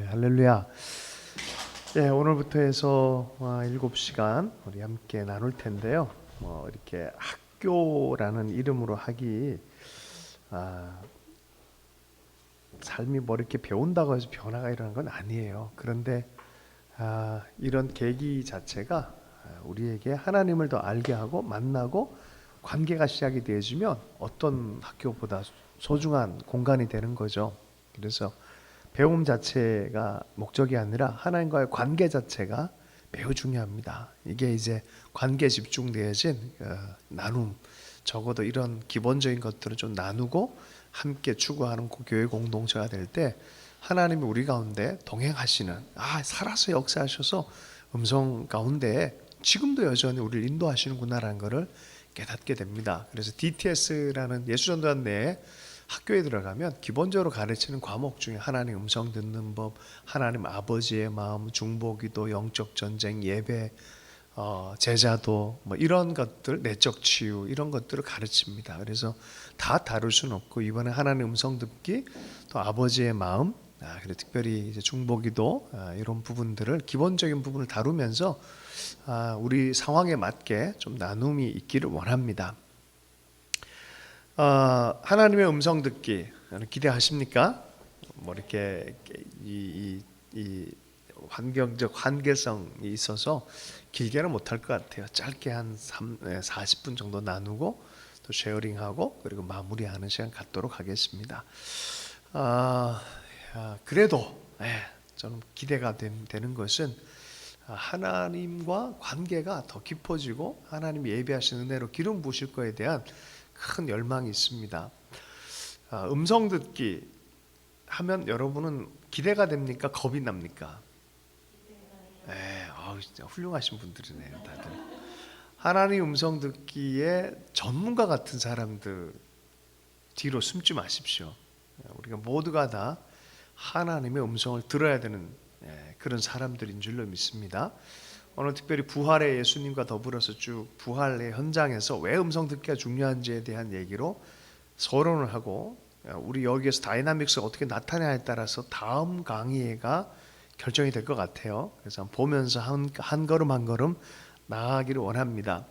할렐루야. 오늘부터 해서 7시간 우리 함께 나눌 텐데요. 이렇게 학교라는 이름으로 하기 삶이 이렇게 배운다고 해서 변화가 일어나는 건 아니에요. 그런데 이런 계기 자체가 우리에게 하나님을 더 알게 하고 만나고 관계가 시작이 되어지면 어떤 학교보다 소중한 공간이 되는 거죠. 그래서 배움 자체가 목적이 아니라 하나님과의 관계 자체가 매우 중요합니다. 이게 이제 관계 집중되어진 나눔, 적어도 이런 기본적인 것들을 좀 나누고 함께 추구하는 교회 공동체가 될 때 하나님이 우리 가운데 동행하시는, 살아서 역사하셔서 음성 가운데 지금도 여전히 우리를 인도하시는구나라는 것을 깨닫게 됩니다. 그래서 DTS라는 예수전도단 내에 학교에 들어가면 기본적으로 가르치는 과목 중에 하나님 음성 듣는 법, 하나님 아버지의 마음, 중보기도, 영적 전쟁, 예배, 제자도 이런 것들, 내적 치유 이런 것들을 가르칩니다. 그래서 다 다룰 수는 없고 이번에 하나님 음성 듣기, 또 아버지의 마음, 그리고 특별히 이제 중보기도 이런 부분들을 기본적인 부분을 다루면서 우리 상황에 맞게 좀 나눔이 있기를 원합니다. 하나님의 음성 듣기 기대하십니까? 이렇게 이 환경적 한계성이 있어서 길게는 못할 것 같아요. 짧게 한 40분 정도 나누고 또 쉐어링하고 그리고 마무리하는 시간 갖도록 하겠습니다. 그래도 저는 기대가 되는 것은 하나님과 관계가 더 깊어지고 하나님이 예비하신 은혜로 기름 부으실 거에 대한 큰 열망이 있습니다. 음성 듣기 하면 여러분은 기대가 됩니까? 겁이 납니까? 진짜 훌륭하신 분들이네요, 다들. 하나님 음성 듣기에 전문가 같은 사람들 뒤로 숨지 마십시오. 우리가 모두가 다 하나님의 음성을 들어야 되는 그런 사람들인 줄로 믿습니다. 오늘 특별히 부활의 예수님과 더불어서 쭉 부활의 현장에서 왜 음성 듣기가 중요한지에 대한 얘기로 서론을 하고 우리 여기에서 다이나믹스가 어떻게 나타나냐에 따라서 다음 강의가 결정이 될 것 같아요. 그래서 보면서 한 걸음 한 걸음 나아가기를 원합니다.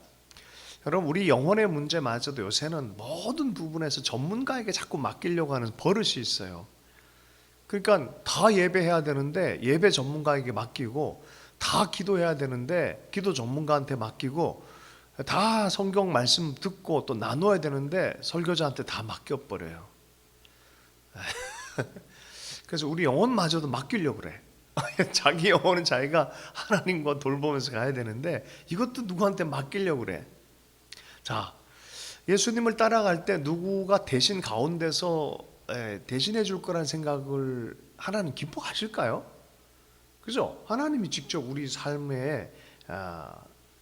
여러분, 우리 영혼의 문제마저도 요새는 모든 부분에서 전문가에게 자꾸 맡기려고 하는 버릇이 있어요. 그러니까 다 예배해야 되는데 예배 전문가에게 맡기고, 다 기도해야 되는데 기도 전문가한테 맡기고, 다 성경 말씀 듣고 또 나눠야 되는데 설교자한테 다 맡겨버려요. 그래서 우리 영혼마저도 맡기려고 그래. 자기 영혼은 자기가 하나님과 돌보면서 가야 되는데 이것도 누구한테 맡기려고 그래. 자, 예수님을 따라갈 때 누구가 대신 가운데서 대신해 줄 거라는 생각을 하나님 기뻐하실까요? 그죠? 하나님이 직접 우리 삶에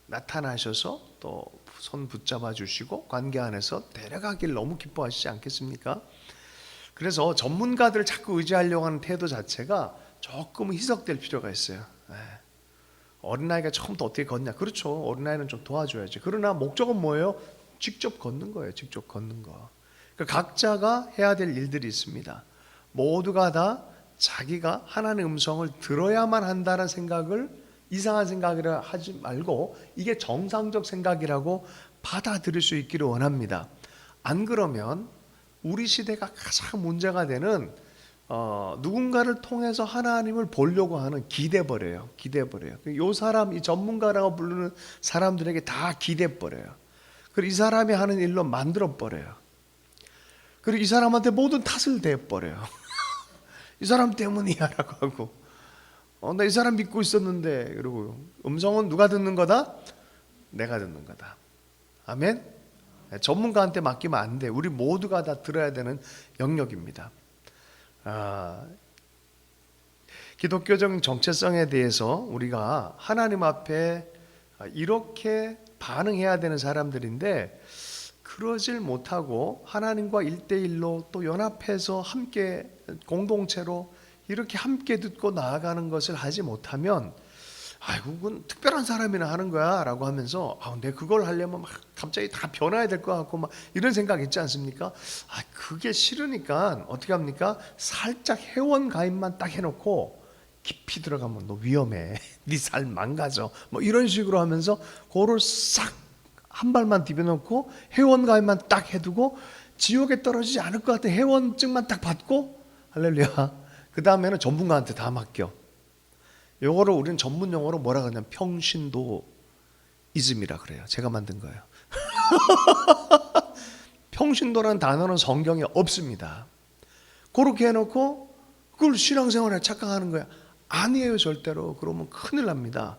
나타나셔서 또 손 붙잡아 주시고 관계 안에서 데려가길 너무 기뻐하시지 않겠습니까? 그래서 전문가들을 자꾸 의지하려고 하는 태도 자체가 조금 희석될 필요가 있어요. 어린아이가 처음부터 어떻게 걷냐? 그렇죠. 어린아이는 좀 도와줘야지. 그러나 목적은 뭐예요? 직접 걷는 거예요. 직접 걷는 거. 그러니까 각자가 해야 될 일들이 있습니다. 모두가 다 자기가 하나님의 음성을 들어야만 한다는 생각을 이상한 생각이라 하지 말고 이게 정상적 생각이라고 받아들일 수 있기를 원합니다. 안 그러면 우리 시대가 가장 문제가 되는 누군가를 통해서 하나님을 보려고 하는 기대버려요. 이 사람, 이 전문가라고 부르는 사람들에게 다 기대버려요. 그리고 이 사람이 하는 일로 만들어버려요. 그리고 이 사람한테 모든 탓을 대버려요. 이 사람 때문이야 라고 하고, 나 이 사람 믿고 있었는데, 그리고 음성은 누가 듣는 거다? 내가 듣는 거다. 아멘? 전문가한테 맡기면 안 돼. 우리 모두가 다 들어야 되는 영역입니다. 기독교적인 정체성에 대해서 우리가 하나님 앞에 이렇게 반응해야 되는 사람들인데 그러질 못하고 하나님과 1대1로 또 연합해서 함께 공동체로 이렇게 함께 듣고 나아가는 것을 하지 못하면 그건 특별한 사람이나 하는 거야 라고 하면서 내가 그걸 하려면 막 갑자기 다 변화해야 될 것 같고 막 이런 생각 있지 않습니까? 그게 싫으니까 어떻게 합니까? 살짝 회원 가입만 딱 해놓고 깊이 들어가면 너 위험해. 네 삶 망가져. 뭐 이런 식으로 하면서 그거를 싹 한 발만 디벼놓고 회원가입만 딱 해두고 지옥에 떨어지지 않을 것 같은 회원증만 딱 받고 할렐루야. 그 다음에는 전문가한테 다 맡겨. 요거를 우리는 전문 용어로 뭐라 그러냐면 평신도이즘이라 그래요. 제가 만든 거예요. 평신도라는 단어는 성경에 없습니다. 그렇게 해놓고 그걸 신앙생활에 착각하는 거야. 아니에요, 절대로. 그러면 큰일 납니다.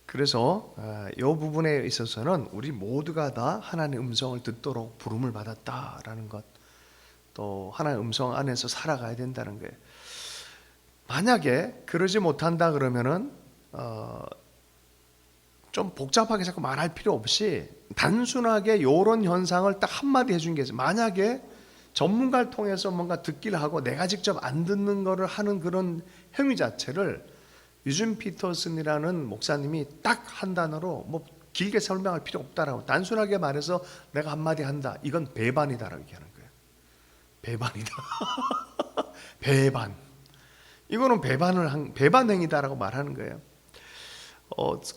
그래서 이 부분에 있어서는 우리 모두가 다 하나님의 음성을 듣도록 부름을 받았다라는 것, 또 하나님의 음성 안에서 살아가야 된다는 거예요. 만약에 그러지 못한다 그러면은 좀 복잡하게 자꾸 말할 필요 없이 단순하게 이런 현상을 딱 한마디 해준 게 있어요. 만약에 전문가를 통해서 뭔가 듣기를 하고 내가 직접 안 듣는 거를 하는 그런 행위 자체를 유진 피터슨이라는 목사님이 딱 한 단어로 뭐 길게 설명할 필요 없다라고, 단순하게 말해서 내가 한마디 한다, 이건 배반이다라고 얘기하는 거예요. 배반이다. 배반. 이거는 배반 행위다라고 말하는 거예요.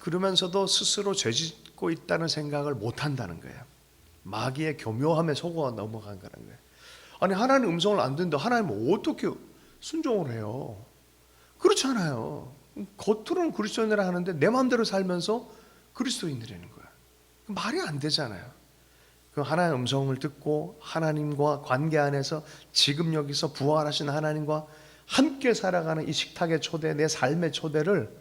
그러면서도 스스로 죄짓고 있다는 생각을 못 한다는 거예요. 마귀의 교묘함에 속아 넘어간 거라는 거예요. 아니, 하나님 음성을 안 듣는데 하나님은 어떻게 순종을 해요? 그렇잖아요. 겉으로는 그리스도인이라 하는데 내 마음대로 살면서 그리스도인이라는 거야. 말이 안 되잖아요. 그 하나님의 음성을 듣고 하나님과 관계 안에서 지금 여기서 부활하신 하나님과 함께 살아가는 이 식탁의 초대, 내 삶의 초대를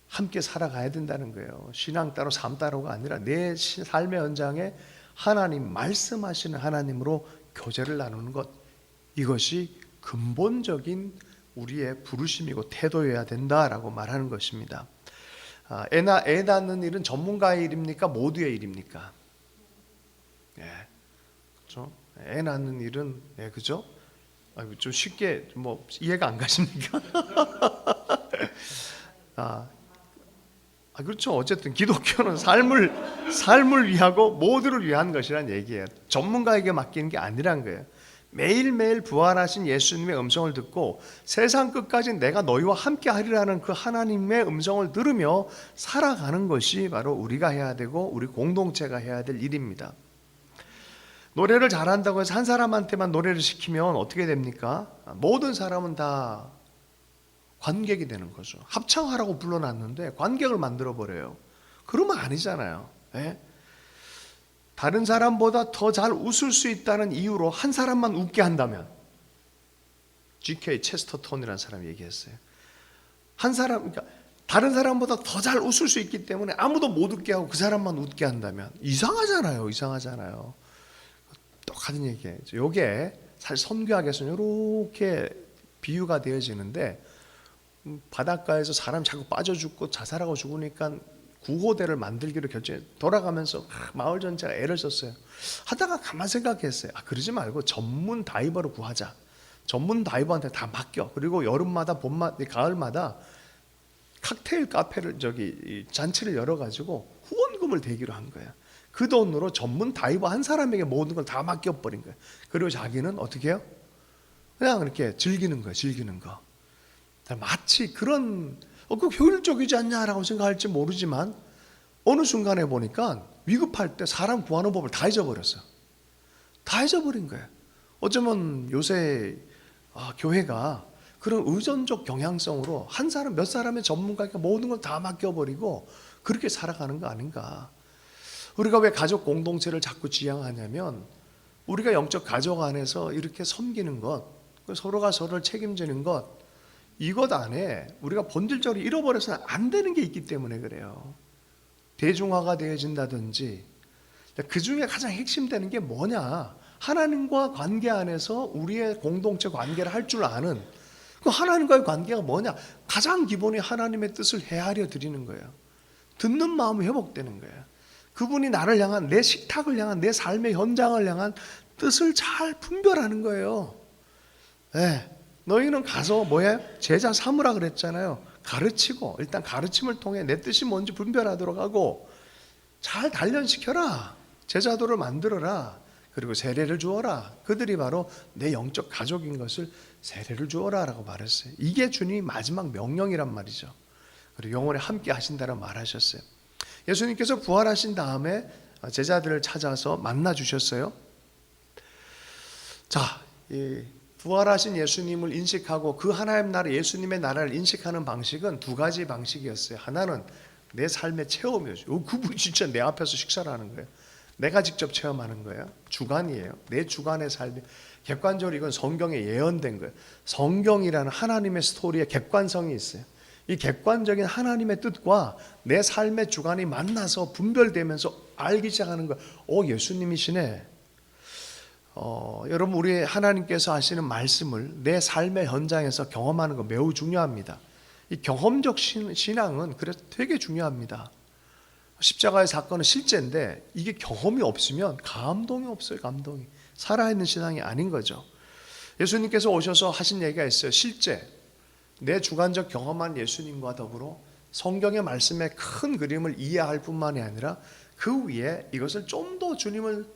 함께 살아가야 된다는 거예요. 신앙 따로 삶 따로가 아니라 내 삶의 현장에 하나님, 말씀하시는 하나님으로 교제를 나누는 것, 이것이 근본적인 우리의 부르심이고 태도여야 된다라고 말하는 것입니다. 애 낳는 일은 전문가의 일입니까? 모두의 일입니까? 그렇죠? 애 낳는 일은, 그죠? 좀 쉽게 뭐 이해가 안 가십니까? 그렇죠. 어쨌든 기독교는 삶을 위하고 모두를 위한 것이란 얘기예요. 전문가에게 맡기는 게 아니란 거예요. 매일매일 부활하신 예수님의 음성을 듣고 세상 끝까지 내가 너희와 함께 하리라는 그 하나님의 음성을 들으며 살아가는 것이 바로 우리가 해야 되고 우리 공동체가 해야 될 일입니다. 노래를 잘한다고 해서 한 사람한테만 노래를 시키면 어떻게 됩니까? 모든 사람은 다 관객이 되는 거죠. 합창하라고 불러놨는데 관객을 만들어버려요. 그러면 아니잖아요. 다른 사람보다 더 잘 웃을 수 있다는 이유로 한 사람만 웃게 한다면, G.K. 체스터톤이라는 사람이 얘기했어요. 그러니까 다른 사람보다 더 잘 웃을 수 있기 때문에 아무도 못 웃게 하고 그 사람만 웃게 한다면 이상하잖아요. 똑같은 얘기예요. 이게 사실 선교학에서는 이렇게 비유가 되어지는데, 바닷가에서 사람 자꾸 빠져 죽고 자살하고 죽으니까 구호대를 만들기로 결정해 돌아가면서 마을 전체가 애를 썼어요. 하다가 가만 생각했어요. 그러지 말고 전문 다이버로 구하자. 전문 다이버한테 다 맡겨. 그리고 여름마다 봄마다 가을마다 칵테일 카페를 잔치를 열어가지고 후원금을 대기로 한 거예요. 그 돈으로 전문 다이버 한 사람에게 모든 걸 다 맡겨버린 거예요. 그리고 자기는 어떻게 해요? 그냥 이렇게 즐기는 거예요. 즐기는 거. 마치 그런 그 효율적이지 않냐라고 생각할지 모르지만 어느 순간에 보니까 위급할 때 사람 구하는 법을 다 잊어버렸어요. 다 잊어버린 거예요. 어쩌면 요새 교회가 그런 의존적 경향성으로 한 사람 몇 사람의 전문가에게 모든 걸 다 맡겨버리고 그렇게 살아가는 거 아닌가. 우리가 왜 가족 공동체를 자꾸 지향하냐면 우리가 영적 가족 안에서 이렇게 섬기는 것, 서로가 서로를 책임지는 것, 이것 안에 우리가 본질적으로 잃어버려서는 안 되는 게 있기 때문에 그래요. 대중화가 되어진다든지. 그 중에 가장 핵심되는 게 뭐냐? 하나님과 관계 안에서 우리의 공동체 관계를 할 줄 아는 그 하나님과의 관계가 뭐냐? 가장 기본이 하나님의 뜻을 헤아려 드리는 거예요. 듣는 마음이 회복되는 거예요. 그분이 나를 향한, 내 식탁을 향한, 내 삶의 현장을 향한 뜻을 잘 분별하는 거예요. 너희는 가서 제자 삼으라 그랬잖아요. 가르치고, 일단 가르침을 통해 내 뜻이 뭔지 분별하도록 하고 잘 단련시켜라. 제자도를 만들어라. 그리고 세례를 주어라. 그들이 바로 내 영적 가족인 것을 세례를 주어라 라고 말했어요. 이게 주님이 마지막 명령이란 말이죠. 그리고 영원히 함께 하신다고 말하셨어요. 예수님께서 부활하신 다음에 제자들을 찾아서 만나 주셨어요. 자, 이 부활하신 예수님을 인식하고 그 하나님 나라, 예수님의 나라를 인식하는 방식은 두 가지 방식이었어요. 하나는 내 삶의 체험이었죠. 그분이 진짜 내 앞에서 식사를 하는 거예요. 내가 직접 체험하는 거예요. 주관이에요. 내 주관의 삶이. 객관적으로 이건 성경에 예언된 거예요. 성경이라는 하나님의 스토리에 객관성이 있어요. 이 객관적인 하나님의 뜻과 내 삶의 주관이 만나서 분별되면서 알기 시작하는 거예요. 예수님이시네. 여러분, 우리 하나님께서 하시는 말씀을 내 삶의 현장에서 경험하는 거 매우 중요합니다. 이 경험적 신앙은 그래서 되게 중요합니다. 십자가의 사건은 실제인데 이게 경험이 없으면 감동이 없어요. 감동이. 살아있는 신앙이 아닌 거죠. 예수님께서 오셔서 하신 얘기가 있어요. 실제 내 주관적 경험한 예수님과 더불어 성경의 말씀의 큰 그림을 이해할 뿐만이 아니라 그 위에 이것을 좀 더 주님을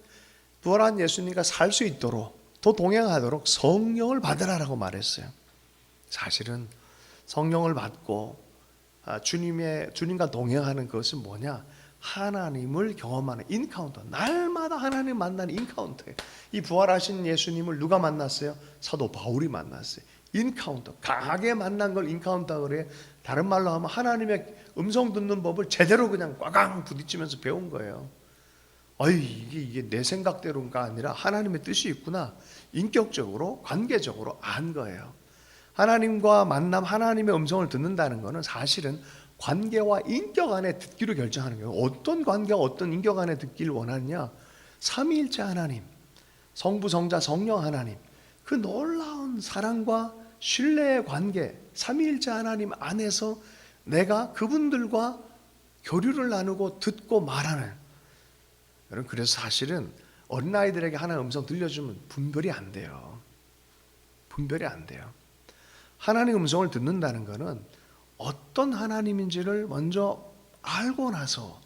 부활한 예수님과 살 수 있도록 더 동행하도록 성령을 받으라라고 말했어요. 사실은 성령을 받고 주님과 동행하는 것은 뭐냐? 하나님을 경험하는 인카운터. 날마다 하나님 만나는 인카운터예요. 이 부활하신 예수님을 누가 만났어요? 사도 바울이 만났어요. 인카운터. 강하게 만난 걸 인카운터 그래. 다른 말로 하면 하나님의 음성 듣는 법을 제대로 그냥 꽉 부딪히면서 배운 거예요. 이게 내 생각대로가 아니라 하나님의 뜻이 있구나. 인격적으로, 관계적으로 안 거예요. 하나님과 만남, 하나님의 음성을 듣는다는 것은 사실은 관계와 인격 안에 듣기로 결정하는 거예요. 어떤 관계와 어떤 인격 안에 듣기를 원하느냐? 삼위일체 하나님, 성부, 성자, 성령 하나님, 그 놀라운 사랑과 신뢰의 관계, 삼위일체 하나님 안에서 내가 그분들과 교류를 나누고 듣고 말하는. 여러분, 그래서 사실은 어린아이들에게 하나님의 음성 들려주면 분별이 안 돼요. 분별이 안 돼요. 하나님의 음성을 듣는다는 것은 어떤 하나님인지를 먼저 알고 나서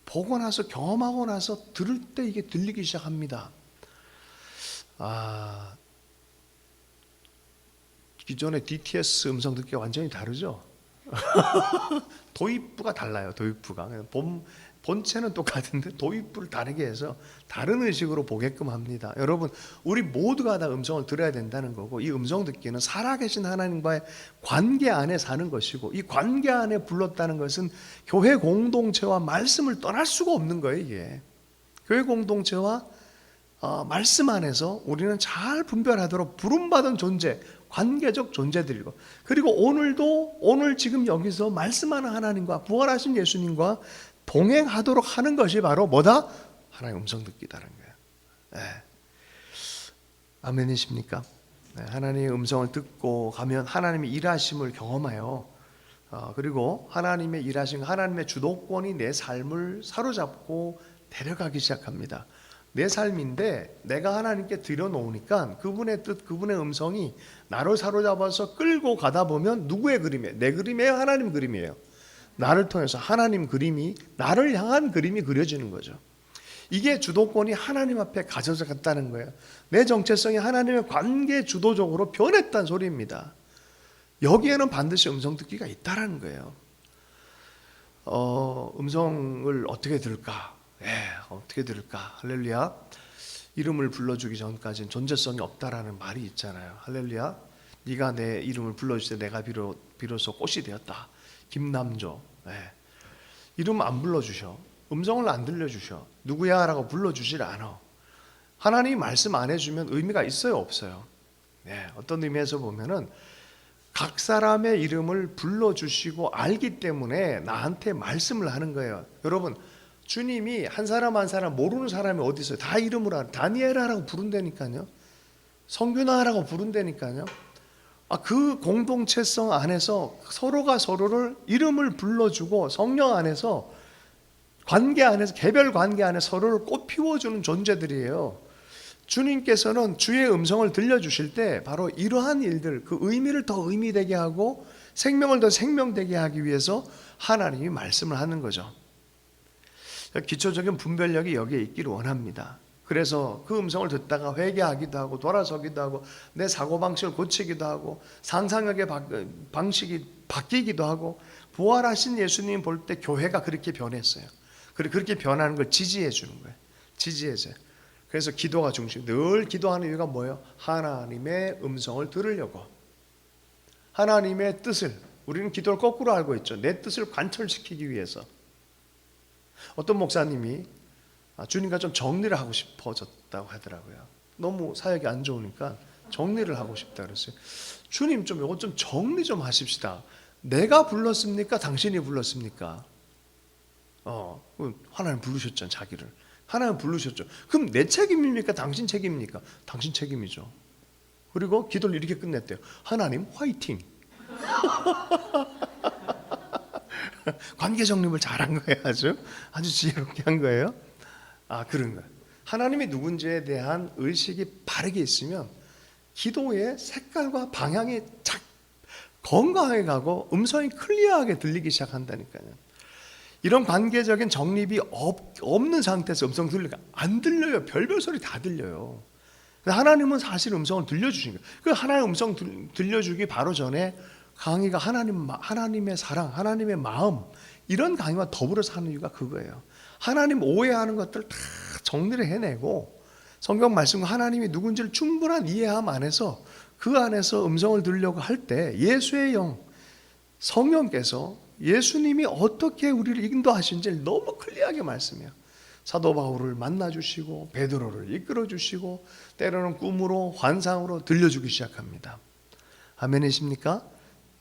보고 나서 경험하고 나서 들을 때 이게 들리기 시작합니다. 기존의 DTS 음성 듣기가 완전히 다르죠. 도입부가 달라요. 도입부가 본체는 똑같은데 도입부를 다르게 해서 다른 의식으로 보게끔 합니다. 여러분, 우리 모두가 다 음성을 들어야 된다는 거고, 이 음성 듣기는 살아계신 하나님과의 관계 안에 사는 것이고, 이 관계 안에 불렀다는 것은 교회 공동체와 말씀을 떠날 수가 없는 거예요. 이게 교회 공동체와 말씀 안에서 우리는 잘 분별하도록 부름받은 존재, 관계적 존재들이고, 그리고 오늘 지금 여기서 말씀하는 하나님과 부활하신 예수님과 동행하도록 하는 것이 바로 뭐다? 하나님의 음성 듣기다는 거예요. 네. 아멘이십니까? 네. 하나님의 음성을 듣고 가면 하나님의 일하심을 경험해요. 그리고 하나님의 일하심, 하나님의 주도권이 내 삶을 사로잡고 데려가기 시작합니다. 내 삶인데 내가 하나님께 들여놓으니까 그분의 뜻, 그분의 음성이 나를 사로잡아서 끌고 가다 보면 누구의 그림이에요? 내 그림이에요? 하나님 그림이에요? 나를 통해서 하나님 그림이, 나를 향한 그림이 그려지는 거죠. 이게 주도권이 하나님 앞에 가져져 갔다는 거예요. 내 정체성이 하나님의 관계 주도적으로 변했다는 소리입니다. 여기에는 반드시 음성 듣기가 있다라는 거예요. 음성을 어떻게 들을까? 어떻게 들을까? 할렐루야. 이름을 불러주기 전까지는 존재성이 없다라는 말이 있잖아요. 할렐루야. 네가 내 이름을 불러줄 때 내가 비로소 꽃이 되었다. 김남조. 이름 안 불러주셔. 음성을 안 들려주셔. 누구야? 라고 불러주질 않아. 하나님이 말씀 안 해주면 의미가 있어요? 없어요? 어떤 의미에서 보면은 각 사람의 이름을 불러주시고 알기 때문에 나한테 말씀을 하는 거예요. 여러분, 주님이 한 사람 한 사람 모르는 사람이 어디 있어요? 다 이름으로 알아. 다니엘아라고 부른다니까요. 성균아라고 부른다니까요. 그 공동체성 안에서 서로가 서로를 이름을 불러주고 성령 안에서 관계 안에서 개별 관계 안에 서로를 꽃피워주는 존재들이에요. 주님께서는 주의 음성을 들려주실 때 바로 이러한 일들, 그 의미를 더 의미되게 하고 생명을 더 생명되게 하기 위해서 하나님이 말씀을 하는 거죠. 기초적인 분별력이 여기에 있기를 원합니다. 그래서 그 음성을 듣다가 회개하기도 하고 돌아서기도 하고 내 사고방식을 고치기도 하고 상상력의 방식이 바뀌기도 하고 부활하신 예수님 볼 때 교회가 그렇게 변했어요. 그렇게 변하는 걸 지지해 주는 거예요. 지지해줘요. 그래서 기도가 중심. 늘 기도하는 이유가 뭐예요? 하나님의 음성을 들으려고. 하나님의 뜻을, 우리는 기도를 거꾸로 알고 있죠. 내 뜻을 관철시키기 위해서. 어떤 목사님이 주님과 좀 정리를 하고 싶어졌다고 하더라고요. 너무 사역이 안 좋으니까 정리를 하고 싶다 그랬어요. 주님 좀 이거 좀 정리 좀 하십시다. 내가 불렀습니까? 당신이 불렀습니까? 하나님 부르셨잖아요, 자기를. 하나님 부르셨죠. 그럼 내 책임입니까? 당신 책임입니까? 당신 책임이죠. 그리고 기도를 이렇게 끝냈대요. 하나님 화이팅. 관계 정립을 잘한 거예요. 아주 지혜롭게 한 거예요. 그런 거예요. 하나님이 누군지에 대한 의식이 바르게 있으면 기도의 색깔과 방향이 건강하게 가고 음성이 클리어하게 들리기 시작한다니까요. 이런 관계적인 정립이 없는 상태에서 음성 들리니까 안 들려요. 별별 소리 다 들려요. 하나님은 사실 음성을 들려주신 거예요. 그 하나님의 음성 들려주기 바로 전에 강의가 하나님의 사랑, 하나님의 마음, 이런 강의와 더불어서 하는 이유가 그거예요. 하나님 오해하는 것들 다 정리를 해내고 성경 말씀과 하나님이 누군지를 충분한 이해함 안에서 그 안에서 음성을 들으려고 할 때 예수의 영, 성령께서 예수님이 어떻게 우리를 인도하신지를 너무 클리어하게 말씀해요. 사도 바울을 만나주시고 베드로를 이끌어주시고 때로는 꿈으로 환상으로 들려주기 시작합니다. 아멘이십니까?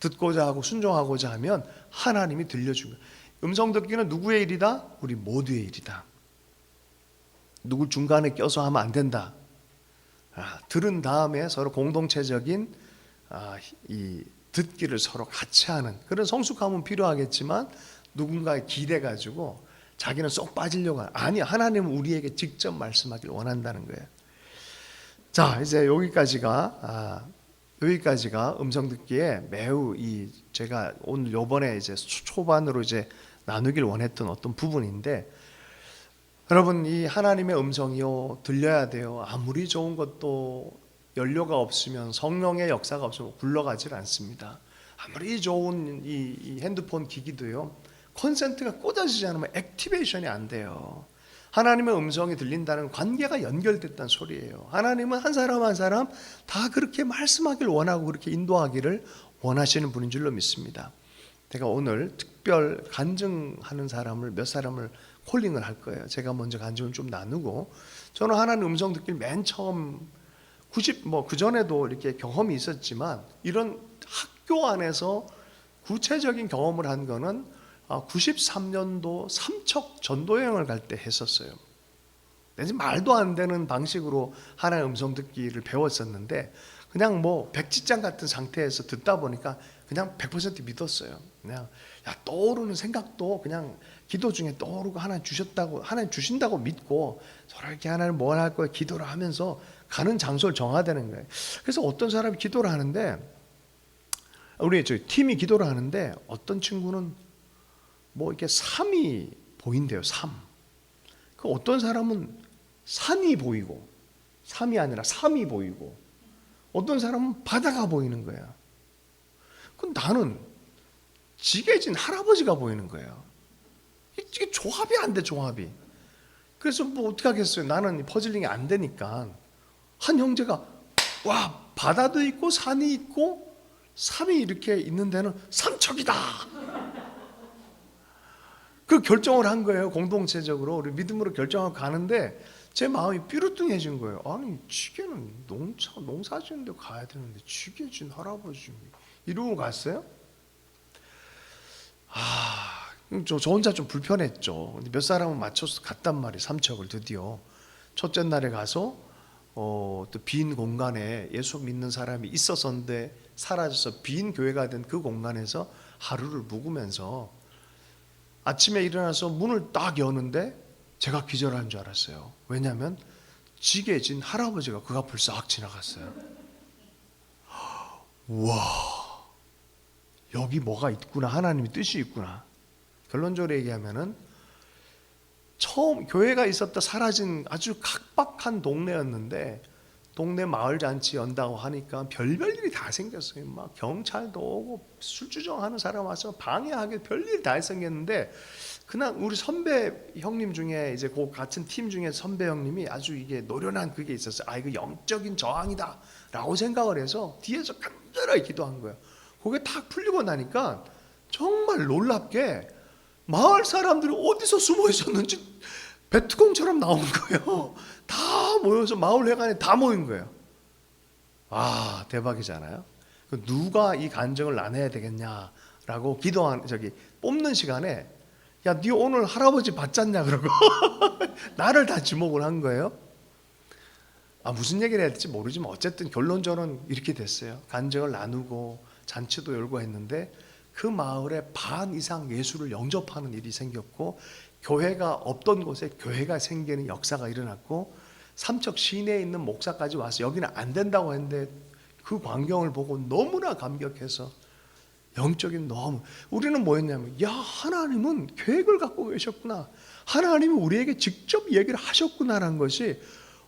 듣고자 하고 순종하고자 하면 하나님이 들려준 거예요. 음성 듣기는 누구의 일이다? 우리 모두의 일이다. 누구 중간에 껴서 하면 안 된다. 들은 다음에 서로 공동체적인 이 듣기를 서로 같이 하는 그런 성숙함은 필요하겠지만 누군가의 기대 가지고 자기는 쏙 빠지려고 하나님은 우리에게 직접 말씀하길 원한다는 거예요. 자, 이제 여기까지가 음성 듣기에 매우 제가 오늘 요번에 이제 초반으로 이제 나누길 원했던 어떤 부분인데, 여러분 이 하나님의 음성이요 들려야 돼요. 아무리 좋은 것도 연료가 없으면 성령의 역사가 없으면 굴러가질 않습니다. 아무리 좋은 이 핸드폰 기기도요 콘센트가 꽂아지지 않으면 액티베이션이 안 돼요. 하나님의 음성이 들린다는 관계가 연결됐다는 소리예요. 하나님은 한 사람 한 사람 다 그렇게 말씀하기를 원하고 그렇게 인도하기를 원하시는 분인 줄로 믿습니다. 제가 오늘 특별 간증하는 사람을 몇 사람을 콜링을 할 거예요. 제가 먼저 간증을 좀 나누고, 저는 하나님 음성 듣기를 맨 처음 그 전에도 이렇게 경험이 있었지만 이런 학교 안에서 구체적인 경험을 한 거는 93년도 삼척 전도여행을 갈 때 했었어요. 말도 안 되는 방식으로 하나의 음성 듣기를 배웠었는데 그냥 백지장 같은 상태에서 듣다 보니까 그냥 100% 믿었어요. 그냥 떠오르는 생각도 그냥 기도 중에 떠오르고 하나님 주신다고 믿고 서로 이렇게 하나님 뭘 할 거야 기도를 하면서 가는 장소를 정하되는 거예요. 그래서 어떤 사람이 기도를 하는데, 우리 팀이 기도를 하는데 어떤 친구는 이렇게 삶이 보인대요. 그 어떤 사람은 산이 보이고, 삶이 아니라 삶이 보이고, 어떤 사람은 바다가 보이는 거야. 그 나는 지게진 할아버지가 보이는 거예요. 이게 조합이 안 돼, 조합이. 그래서 어떻게 하겠어요? 나는 퍼즐링이 안 되니까 한 형제가 바다도 있고 산이 있고 삶이 이렇게 있는 데는 삼척이다. 그 결정을 한 거예요. 공동체적으로 우리 믿음으로 결정하고 가는데 제 마음이 삐루뚱해진 거예요. 아니 지게는 농사 지는 데 가야 되는데 지게진 할아버지 이러고 갔어요. 저 혼자 좀 불편했죠. 몇 사람은 맞춰서 갔단 말이에요. 삼척을 드디어 첫째 날에 가서 또 빈 공간에 예수 믿는 사람이 있었었는데 사라져서 빈 교회가 된 그 공간에서 하루를 묵으면서 아침에 일어나서 문을 딱 여는데 제가 기절한 줄 알았어요. 왜냐하면 지게진 할아버지가 그 앞을 싹 지나갔어요. 우와, 여기 뭐가 있구나. 하나님의 뜻이 있구나. 결론적으로 얘기하면은 처음 교회가 있었다 사라진 아주 각박한 동네였는데 동네 마을 잔치 연다고 하니까 별별 일이 다 생겼어요. 막 경찰도 오고 술주정하는 사람 와서 방해하게 별일이 다 생겼는데 그날 우리 선배 형님 중에 이제 그 같은 팀 중에 선배 형님이 아주 이게 노련한 그게 있었어요. 아, 이거 영적인 저항이다라고 생각을 해서 뒤에서 간절하게 기도한 거예요. 그게 탁 풀리고 나니까 정말 놀랍게 마을 사람들이 어디서 숨어 있었는지 베트콩처럼 나온 거예요. 다 모여서 마을 회관에 다 모인 거예요. 아, 대박이잖아요. 누가 이 간증을 나눠야 되겠냐라고 기도한 뽑는 시간에 야, 네 오늘 할아버지 받잖냐 그러고 나를 다 지목을 한 거예요. 아, 무슨 얘기를 해야 될지 모르지만 어쨌든 결론적으로는 이렇게 됐어요. 간증을 나누고 잔치도 열고 했는데 그 마을에 반 이상 예수를 영접하는 일이 생겼고 교회가 없던 곳에 교회가 생기는 역사가 일어났고 삼척 시내에 있는 목사까지 와서 여기는 안 된다고 했는데 그 광경을 보고 너무나 감격해서 영적인 너무 우리는 뭐였냐면 야, 하나님은 계획을 갖고 계셨구나, 하나님이 우리에게 직접 얘기를 하셨구나라는 것이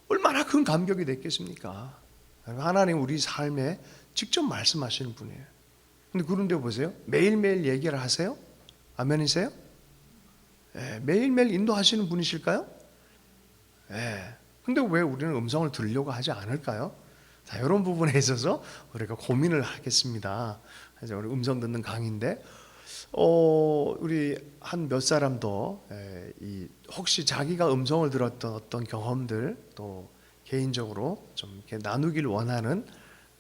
얼마나 큰 감격이 됐겠습니까? 하나님 우리 삶에 직접 말씀하시는 분이에요. 근데 그런데 보세요, 매일매일 얘기를 하세요? 아멘이세요? 예, 매일매일 인도하시는 분이실까요? 예. 근데 왜 우리는 음성을 들으려고 하지 않을까요? 자, 이런 부분에 있어서 우리가 고민을 하겠습니다. 그래서 우리 음성 듣는 강의인데, 우리 한 몇 사람도 혹시 자기가 음성을 들었던 어떤 경험들 또 개인적으로 좀 이렇게 나누길 원하는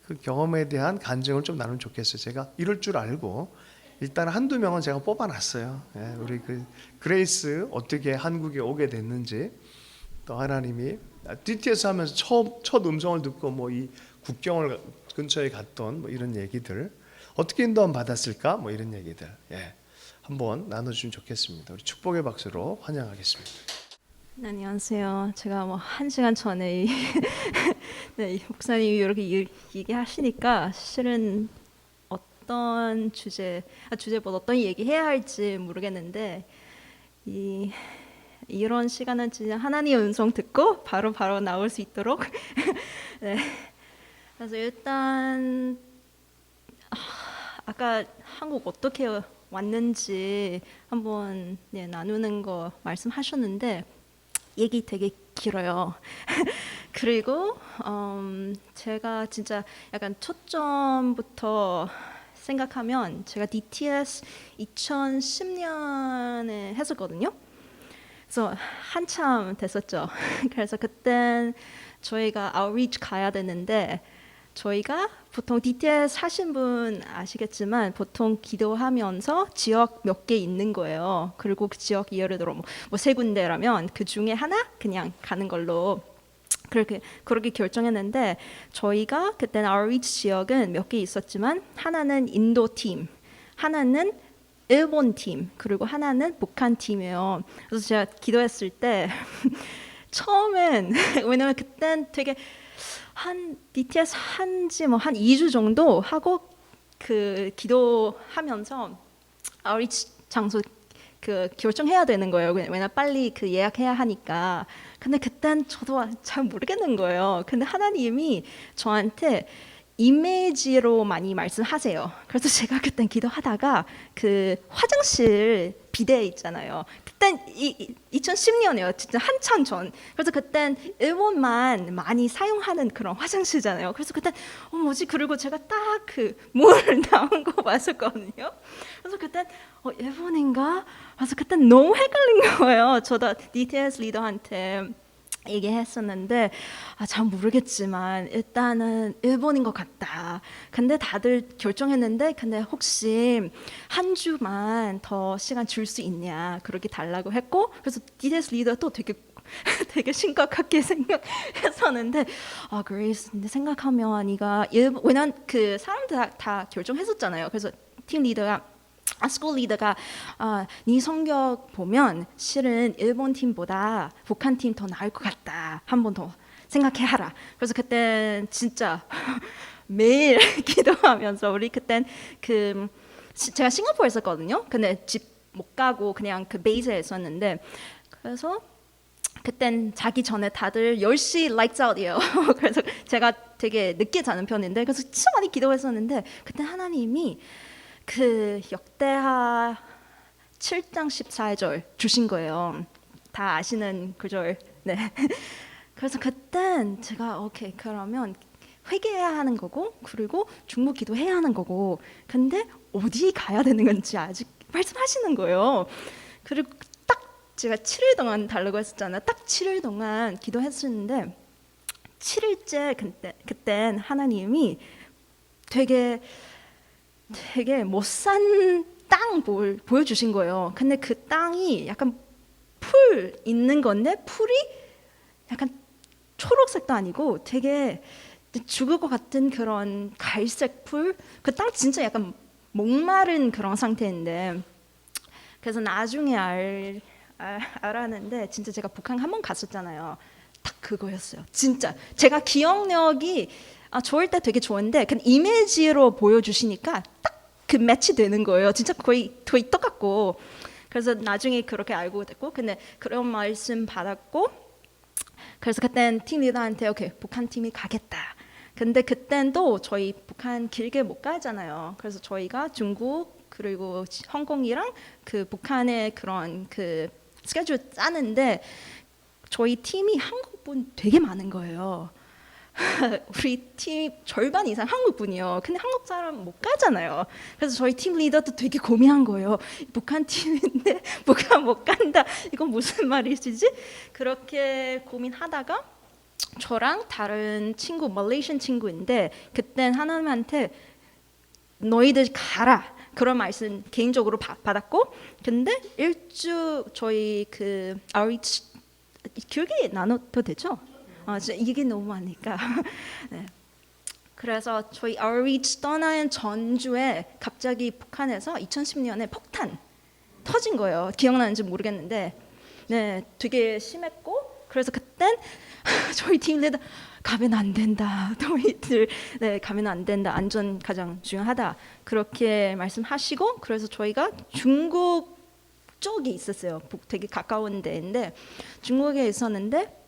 그 경험에 대한 간증을 좀 나누면 좋겠어요. 제가 이럴 줄 알고 일단 한두 명은 제가 뽑아놨어요. 우리 그 그레이스 어떻게 한국에 오게 됐는지, 또 하나님이 DTS 하면서 첫 음성을 듣고 뭐 이 국경을 근처에 갔던 뭐 이런 얘기들, 어떻게 인도함 받았을까 뭐 이런 얘기들, 한번 나눠주면 좋겠습니다. 우리 축복의 박수로 환영하겠습니다. 네, 안녕하세요. 제가 뭐 1시간 전에 네, 목사님이 이렇게 얘기하시니까 실은 어떤 주제보다 어떤 얘기 해야 할지 모르겠는데 이런 시간은 진짜 하나님의 음성 듣고 바로 나올 수 있도록 네. 그래서 일단 아까 한국 어떻게 왔는지 한번 나누는 거 말씀하셨는데 얘기 되게 길어요. 그리고 제가 진짜 약간 초점부터 생각하면 제가 DTS 2010년에 했었거든요. 그래서 한참 됐었죠. 그래서 그땐 저희가 아웃리치 가야 되는데 저희가 보통 DTS 하신 분 아시겠지만 보통 기도하면서 지역 몇 개 있는 거예요. 그리고 그 지역 예를 들어 뭐 세 군데라면 그 중에 하나 그냥 가는 걸로 그렇게 결정했는데 저희가 그때는 아웃리치 지역은 몇 개 있었지만 하나는 인도 팀, 하나는 일본 팀, 그리고 하나는 북한 팀이에요. 그래서 제가 기도했을 때 처음엔 왜냐면 그땐 되게 한 DTS 한지 뭐 한 2주 정도 하고 그 기도하면서 아웃리치 장소 그 결정해야 되는 거예요. 왜냐면 빨리 그 예약해야 하니까. 근데 그땐 저도 잘 모르겠는 거예요. 근데 하나님이 저한테 이미지로 많이 말씀하세요. 그래서 제가 그땐 기도하다가 그 화장실 비데 있잖아요. 그땐 2010년이에요. 진짜 한참 전. 그래서 그땐 일본만 많이 사용하는 그런 화장실이잖아요. 그래서 그땐 뭐지? 그리고 제가 딱 그 물 나온 거 봤었거든요. 그래서 그땐 일본인가? 그래서 그땐 너무 헷갈린 거예요. 저도 DTS 리더한테 얘기했었는데 잘 모르겠지만 일단은 일본인 것 같다. 근데 다들 결정했는데 근데 혹시 한 주만 더 시간 줄 수 있냐 그렇게 달라고 했고, 그래서 DTS 리더도 되게 심각하게 생각했었는데 그레이스 근데 생각하면 왜냐면 그 사람들 다 결정했었잖아요. 그래서 팀 리더가 스쿨 리더가 네 성격 보면 실은 일본 팀보다 북한 팀 더 나을 것 같다. 한 번 더 생각해하라. 그래서 그때 진짜 매일 기도하면서 우리 그땐 제가 싱가포르에 있었거든요. 근데 집 못 가고 그냥 그 베이스에 있었는데 그래서 그땐 자기 전에 다들 10시 lights out이에요. 그래서 제가 되게 늦게 자는 편인데 그래서 진짜 많이 기도했었는데 그때 하나님이 그 역대하 7장 14절 주신 거예요. 다 아시는 구절. 네. 그래서 그땐 제가 오케이 그러면 회개해야 하는 거고 그리고 중보 기도해야 하는 거고 근데 어디 가야 되는 건지 아직 말씀하시는 거예요. 그리고 딱 제가 7일 동안 달라고 했었잖아요. 딱 7일 동안 기도했었는데 7일째 그땐 하나님이 되게 못 산 땅 보여주신 거예요. 근데 그 땅이 약간 풀 있는 건데 풀이 약간 초록색도 아니고 되게 죽을 것 같은 그런 갈색 풀. 그 땅 진짜 약간 목마른 그런 상태인데 그래서 나중에 알았는데 진짜 제가 북한 한 번 갔었잖아요. 딱 그거였어요. 진짜 제가 기억력이 좋을 때 되게 좋은데 그 이미지로 보여주시니까 딱 그 매치 되는 거예요. 진짜 거의 똑같고 그래서 나중에 그렇게 알고 됐고 근데 그런 말씀 받았고 그래서 그땐 팀 리더한테 오케이 북한 팀이 가겠다. 근데 그땐 또 저희 북한 길게 못 가잖아요. 그래서 저희가 중국 그리고 홍콩이랑 그 북한의 그런 그 스케줄 짜는데 저희 팀이 한국분 되게 많은 거예요. 우리 팀 절반 이상 한국분이요. 근데 한국 사람 못 가잖아요. 그래서 저희 팀 리더도 되게 고민한 거예요. 북한 팀인데 북한 못 간다. 이건 무슨 말이지? 그렇게 고민하다가 저랑 다른 친구, 말레이시안 친구인데 그땐 하나님한테 너희들 가라. 그런 말씀 개인적으로 받았고 근데 일주 저희 그 outreach 길게 나눠도 되죠? 이게 너무 많으니까. 네. 그래서 저희 outreach 떠나는 전주에 갑자기 북한에서 2010년에 폭탄 터진 거예요. 기억나는지 모르겠는데, 네, 되게 심했고, 그래서 그땐 저희 팀 리더 가면 안 된다. 너희들, 네, 가면 안 된다. 안전 가장 중요하다. 그렇게 말씀하시고, 그래서 저희가 중국 쪽에 있었어요. 되게 가까운 데인데 중국에 있었는데.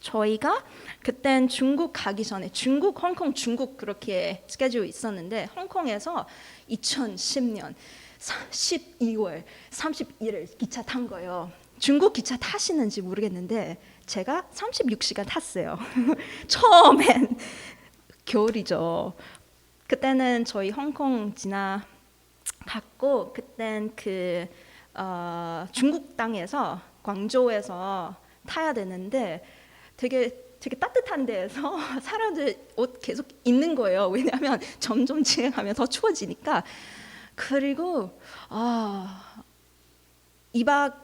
저희가 그땐 중국 가기 전에 중국, 홍콩, 중국 그렇게 스케줄 있었는데 홍콩에서 2010년 12월 31일 기차 탄 거예요. 중국 기차 타시는지 모르겠는데 제가 36시간 탔어요. 처음엔 겨울이죠. 그때는 저희 홍콩 지나갔고 그땐 그 중국 땅에서 광저우에서 타야 되는데 되게 따뜻한 데에서 사람들 옷 계속 입는 거예요. 왜냐하면 점점 진행하면 더 추워지니까. 그리고 2박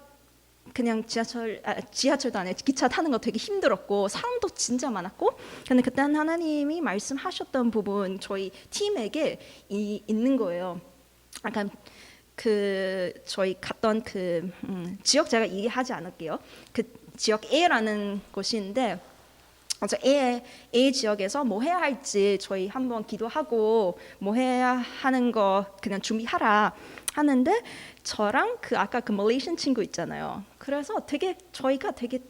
그냥 지하철도 아니고 기차 타는 거 되게 힘들었고 사람도 진짜 많았고. 근데 그때 하나님이 말씀하셨던 부분 저희 팀에게 있는 거예요. 약간 그 저희 갔던 그 지역 제가 얘기하지 않을게요. 그 지역 A라는 곳인데 A 지역에서 뭐 해야 할지 저희 한번 기도하고 뭐 해야 하는 거 그냥 준비하라 하는데 저랑 그 아까 그 말레이시안 친구 있잖아요. 그래서 저희가 되게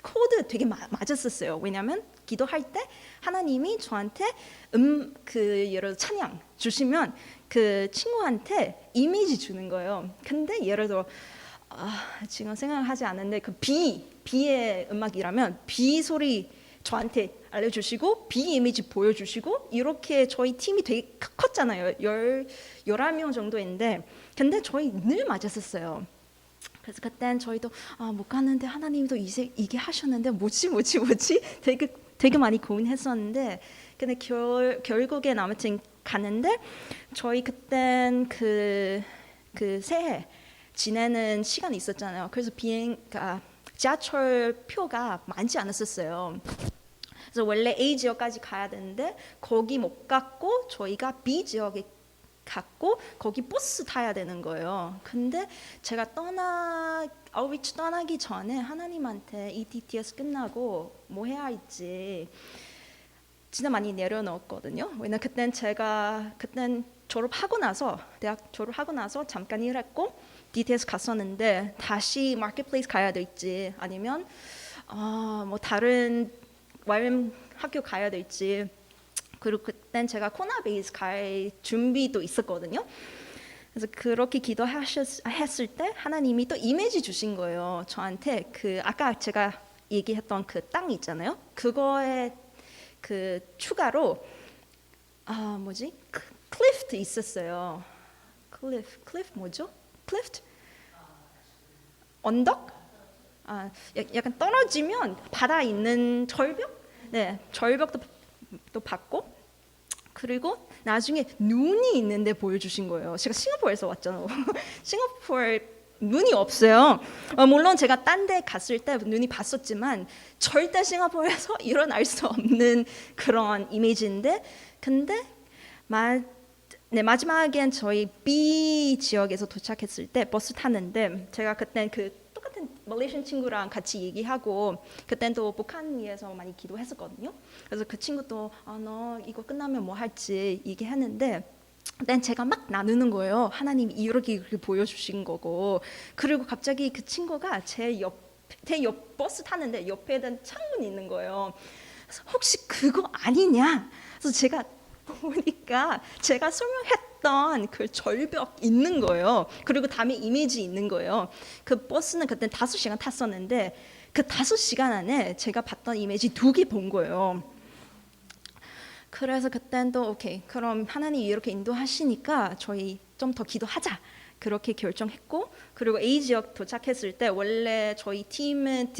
코드 되게 맞았었어요. 왜냐하면 기도할 때 하나님이 저한테 그 예를 들어 찬양 주시면 그 친구한테 이미지 주는 거예요. 근데 예를 들어 지금 생각하지 않는데 그 비의 음악이라면 비 소리 저한테 알려주시고 비 이미지 보여주시고 이렇게 저희 팀이 되게 컸잖아요. 11명 정도인데 근데 저희 늘 맞았었어요. 그래서 그땐 저희도 못 가는데 하나님도 이게 하셨는데 뭐지 되게 많이 고민했었는데 근데 결국엔 아무튼 갔는데 저희 그땐 그 새해 지내는 시간이 있었잖아요. 그래서 지하철 표가 많지 않았었어요. 그래서 원래 A 지역까지 가야 되는데 거기 못 갔고 저희가 B 지역에 갔고 거기 버스 타야 되는 거예요. 근데 제가 아웃리치 떠나기 전에 하나님한테 ETTS 끝나고 뭐 해야 할지 진짜 많이 내려놓았거든요. 왜냐면 그땐 대학 졸업하고 나서 잠깐 일했고 DTS 갔었는데 다시 마켓플레이스 가야 될지 아니면 뭐 다른 YM 학교 가야 될지, 그리고 그땐 제가 코나베이스 갈 준비도 있었거든요. 그래서 그렇게 기도했을 때 하나님이 또 이미지 주신 거예요. 저한테 그 아까 제가 얘기했던 그 땅 있잖아요. 그거에 그 추가로 클리프트 있었어요. 클리프 뭐죠? 클리프트? 언덕? 약간 떨어지면 바다 있는 절벽? 네, 절벽도 또 봤고, 그리고 나중에 눈이 있는데 보여주신 거예요. 제가 싱가포르에서 왔잖아요. 싱가포르 눈이 없어요. 물론 제가 딴 데 갔을 때 눈이 봤었지만 절대 싱가포르에서 일어날 수 없는 그런 이미지인데, 근데 마지막엔 저희 B 지역에서 도착했을 때 버스 탔는데, 제가 그땐 그 똑같은 말레이시안 친구랑 같이 얘기하고, 그땐 또 북한에서 많이 기도했었거든요. 그래서 그 친구도 너 이거 끝나면 뭐 할지 얘기했는데, 그땐 제가 막 나누는 거예요. 하나님이 이렇게 보여주신 거고. 그리고 갑자기 그 친구가 제 옆 버스 타는데 옆에는 창문이 있는 거예요. 그래서 혹시 그거 아니냐? 그래서 제가 보니까 제가 설명했던 그 절벽 있는 거예요. 그리고 다음에 이미지 있는 거예요. 그 버스는 그때 5시간 탔었는데 그 5시간 안에 제가 봤던 이미지 2개 본 거예요. 그래서 그땐 또 오케이, 그럼 하나님이 이렇게 인도하시니까 저희 좀 더 기도하자, 그렇게 결정했고, 그리고 A 지역 도착했을 때 원래 저희 팀은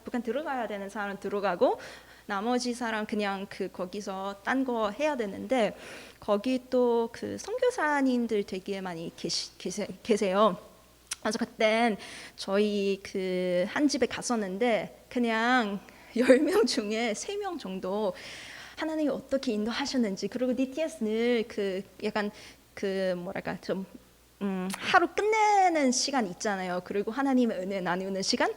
북한 들어가야 되는 사람 들어가고 나머지 사람 그냥 거기서 딴 거 해야 되는데, 거기 또 그 선교사님들 되게 많이 계세요. 그래서 그땐 저희 그 한 집에 갔었는데 그냥 10명 중에 3명 정도 하나님이 어떻게 인도하셨는지, 그리고 DTS는 약간 뭐랄까 좀 하루 끝내는 시간 있잖아요. 그리고 하나님의 은혜 나누는 시간.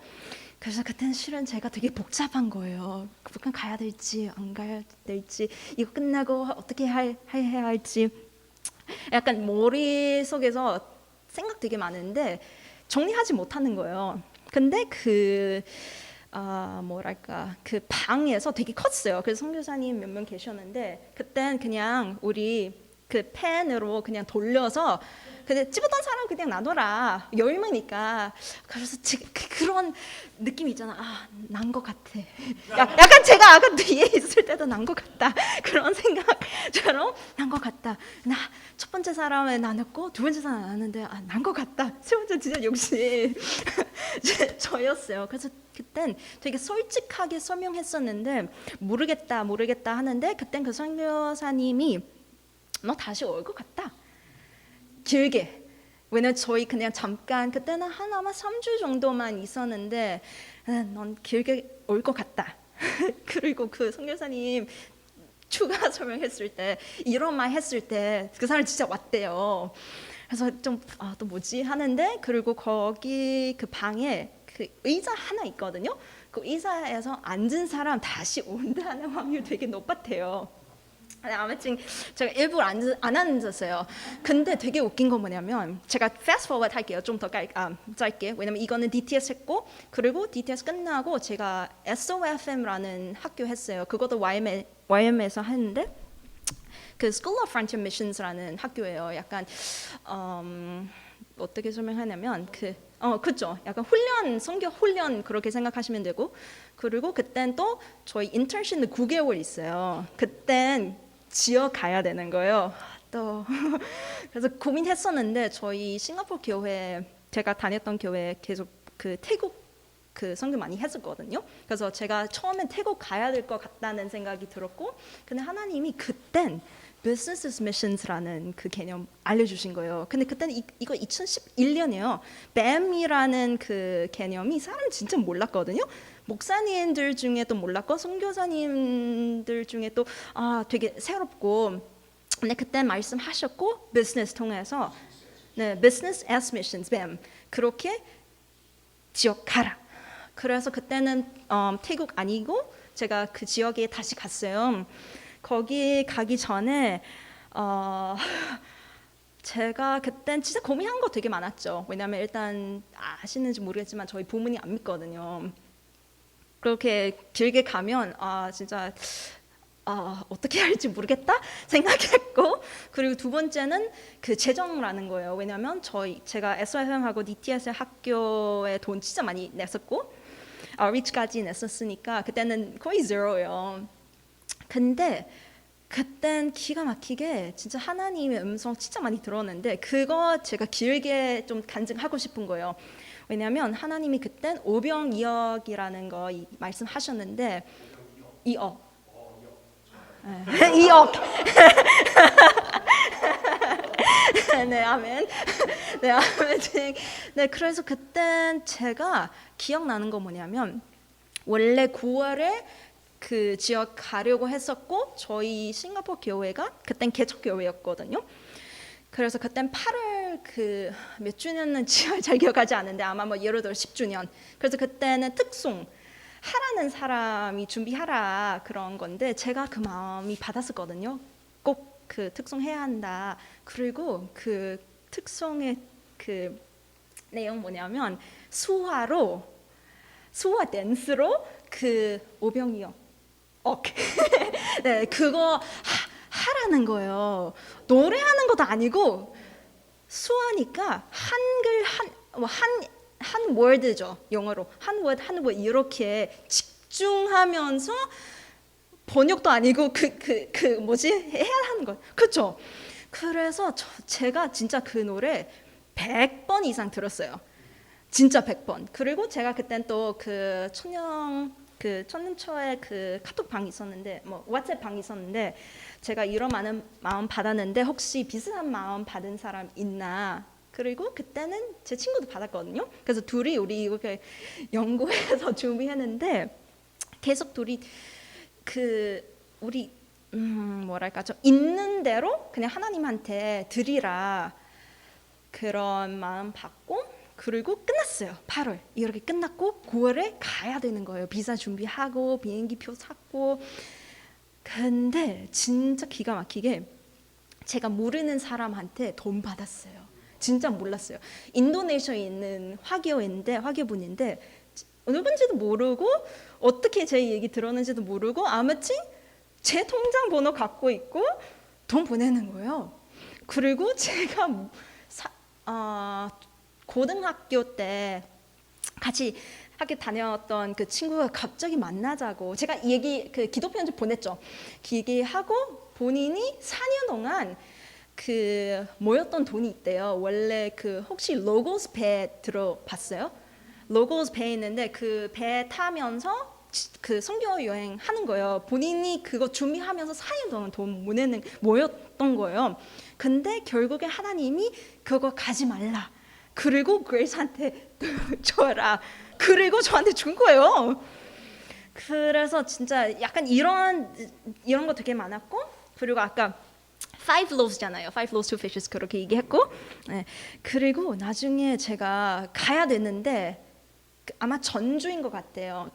그래서 그때는 실은 제가 되게 복잡한 거예요. 북한 가야 될지 안 가야 될지, 이거 끝나고 어떻게 해야 할지, 약간 머릿속에서 생각 되게 많은데 정리하지 못하는 거예요. 근데 뭐랄까 그 방에서 되게 컸어요. 그래서 선교사님 몇 명 계셨는데 그땐 그냥 우리 그 펜으로 그냥 돌려서 근데 찍었던 사람 그냥 놔둬라, 10명이니까. 그래서 그런 느낌 있잖아. 난 것 같아. 약간 제가 아까 뒤에 있을 때도 난 것 같다, 그런 생각처럼 난 것 같다. 나 첫 번째 사람을 나눴고 두 번째 사람 나눴는데 난 것 같다. 세 번째 진짜 역시 저였어요. 그래서 그땐 되게 솔직하게 설명했었는데 모르겠다 하는데, 그땐 그 선교사님이 너 다시 올 것 같다, 길게. 왜냐면 저희 그냥 잠깐 그때는 아마 3주 정도만 있었는데 넌 길게 올 것 같다. 그리고 그 선교사님 추가 설명했을 때 이런 말 했을 때 그 사람 진짜 왔대요. 그래서 좀 또 뭐지 하는데, 그리고 거기 그 방에 그 의자 하나 있거든요. 그 의자에서 앉은 사람 다시 온다는 확률 되게 높았대요. 아무튼 제가 일부러 안 앉았어요. 근데 되게 웃긴 건 뭐냐면, 제가 fast forward 할게요. 좀 더 짧게. 왜냐면 이거는 DTS 했고, 그리고 DTS 끝나고 제가 SOFM라는 학교 했어요. 그것도 YM에서 했는데, 그 School of Frontier Missions라는 학교예요. 약간 어떻게 설명하냐면 그죠. 약간 선교 훈련 그렇게 생각하시면 되고, 그리고 그땐 또 저희 인턴십은 9개월 있어요. 그땐 지역 가야 되는 거예요. 또 그래서 고민했었는데 저희 싱가포르 교회, 제가 다녔던 교회 계속 그 태국 그 선교 많이 했었거든요. 그래서 제가 처음엔 태국 가야 될 것 같다는 생각이 들었고, 근데 하나님이 그땐 Business as Missions라는 그 개념 알려주신 거예요. 근데 그때는 이거 2011년이에요. BAM이라는 그 개념이 사람 진짜 몰랐거든요. 목사님들 중에도 몰랐고 선교사님들 중에 또 되게 새롭고. 근데 그때 말씀하셨고 비즈니스 통해서 Business as Missions BAM 그렇게 지역 가라. 그래서 그때는 태국 아니고 제가 그 지역에 다시 갔어요. 거기 가기 전에 제가 그땐 진짜 고민한 거 되게 많았죠. 왜냐면 일단 아시는지 모르겠지만 저희 부모님 안 믿거든요. 그렇게 길게 가면 진짜 어떻게 할지 모르겠다 생각했고, 그리고 두 번째는 그 재정라는 거예요. 왜냐면 제가 SYM하고 DTS 학교에 돈 진짜 많이 냈었고 아웃리치까지 냈었으니까 그때는 거의 제로예요. 근데 그땐 기가 막히게 진짜 하나님의 음성 진짜 많이 들었는데 그거 제가 길게 좀 간증하고 싶은 거예요. 왜냐면 하나님이 그땐 오병이어이라는 거 말씀하셨는데 2억. 2억. 네, 아멘. 네, 아멘. 네, 그래서 그땐 제가 기억나는 거 뭐냐면 원래 9월에 그 지역 가려고 했었고 저희 싱가포르 교회가 그땐 개척 교회였거든요. 그래서 그땐 8월 그 몇 주년은 잘 기억하지 않는데 아마 뭐 예를 들어 10주년. 그래서 그때는 특송 하라는 사람이 준비하라 그런 건데 제가 그 마음이 받았었거든요. 꼭 그 특송 해야 한다. 그리고 그 특송의 그 내용 뭐냐면 수화 댄스로 그 오병이어 네, 그거 하라는 거예요. 노래하는 것도 아니고 수화니까 한글 한 월드죠. 영어로 한 월드 이렇게 집중하면서 번역도 아니고 그 뭐지 해야 하는 거. 그렇죠? 그래서 제가 진짜 그 노래 100번 이상 들었어요. 진짜 100번. 그리고 제가 그땐 또 그 천년초에 그 카톡 방이 있었는데 뭐 왓츠앱 방이 있었는데 제가 이런 많은 마음 받았는데 혹시 비슷한 마음 받은 사람 있나? 그리고 그때는 제 친구도 받았거든요. 그래서 둘이 우리 이렇게 연구해서 준비했는데 계속 둘이 우리 뭐랄까 좀 있는 대로 그냥 하나님한테 드리라 그런 마음 받고 그리고 끝났어요. 8월 이렇게 끝났고 9월에 가야 되는 거예요. 비자 준비하고 비행기표 샀고. 근데 진짜 기가 막히게 제가 모르는 사람한테 돈 받았어요. 진짜 몰랐어요. 인도네시아에 있는 화교분인데 누군지도 모르고 어떻게 제 얘기 들었는지도 모르고 아무튼 제 통장 번호 갖고 있고 돈 보내는 거예요. 그리고 제가 고등학교 때 같이 학교 다녔던 그 친구가 갑자기 만나자고 제가 그 기도 편지 보냈죠. 얘기하고 본인이 4년 동안 그 모였던 돈이 있대요. 원래 그 혹시 로고스 배 들어봤어요? 로고스 배 있는데 그 배 타면서 그 선교 여행 하는 거예요. 본인이 그거 준비하면서 4년 동안 돈 모였던 거예요. 근데 결국에 하나님이 그거 가지 말라. 그리고 그레이스한테 줘라. 그리고 저한테 준 거예요. 그래서 진짜 약간 이런 거 되게 많았고 그리고 아까 5 loaves잖아요. 5 loaves, 2 fishes 그렇게 얘기했고 네. 그리고 나중에 제가 가야 되는데 아마 전주인 것 같아요.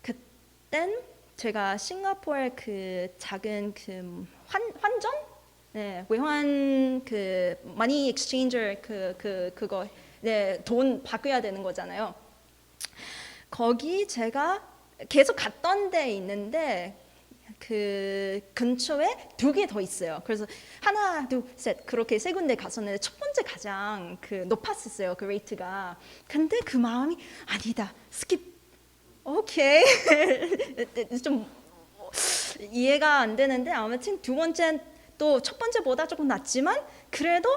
그땐 제가 싱가포르의 그 작은 그 환전? 네, 외환 그 머니 익스체인저 그거 네, 돈 바꿔야 되는 거잖아요. 거기 제가 계속 갔던 데 있는데 그 근처에 2개 더 있어요. 그래서 하나, 둘, 셋 그렇게 3군데 갔었는데 첫 번째 가장 그 높았었어요. 그 레이트가. 근데 그 마음이 아니다. 스킵. 오케이. 좀 이해가 안 되는데 아무튼 두 번째 또 첫 번째보다 조금 낮지만 그래도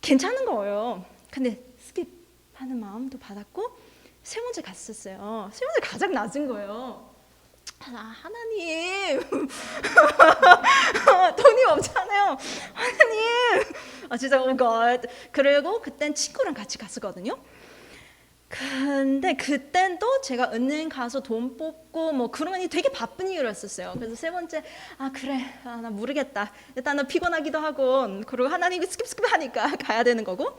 괜찮은 거예요. 근데 스킵하는 마음도 받았고 세 번째 갔었어요. 세 번째 가장 낮은 거예요. 하나님 돈이 없잖아요. 하나님 진짜 오 갓. 그리고 그땐 친구랑 같이 갔었거든요. 근데 그땐 또 제가 은행 가서 돈 뽑고 뭐 그러니 되게 바쁜 이유였었어요. 그래서 세 번째 그래 나 모르겠다. 일단 나 피곤하기도 하고 그리고 하나님이 스킵 하니까 가야 되는 거고.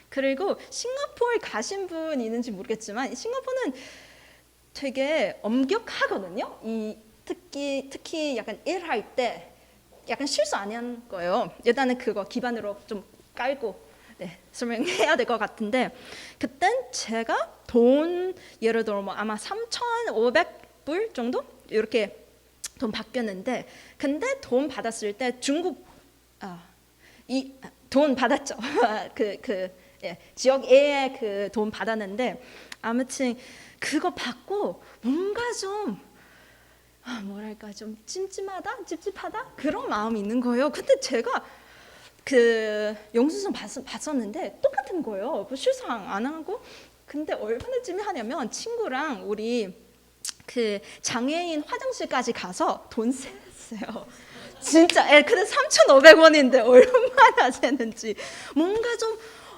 그리고 싱가포르 가신 분 있는지 모르겠지만 싱가포르는 되게 엄격하거든요. 특히 약간 일할 때 약간 실수 안 한 거예요. 일단은 그거 기반으로 좀 깔고 설명해야 될 것 같은데 그땐 제가 돈 예를 들어 뭐 아마 3,500불 정도 이렇게 돈 바뀌었는데 근데 돈 받았을 때 중국 이 돈 받았죠. 지역에 그 돈 받았는데 아무튼 그거 받고 뭔가 좀 뭐랄까 좀 찝찝하다 그런 마음이 있는 거예요. 근데 제가 그 영수증 봤었는데 똑같은 거예요. 뭐 실수랑 안 하고. 근데 얼마나 찜하냐면 친구랑 우리 그 장애인 화장실까지 가서 돈 셌어요. 진짜 근데 3,500원인데 얼마나 셌는지 뭔가 좀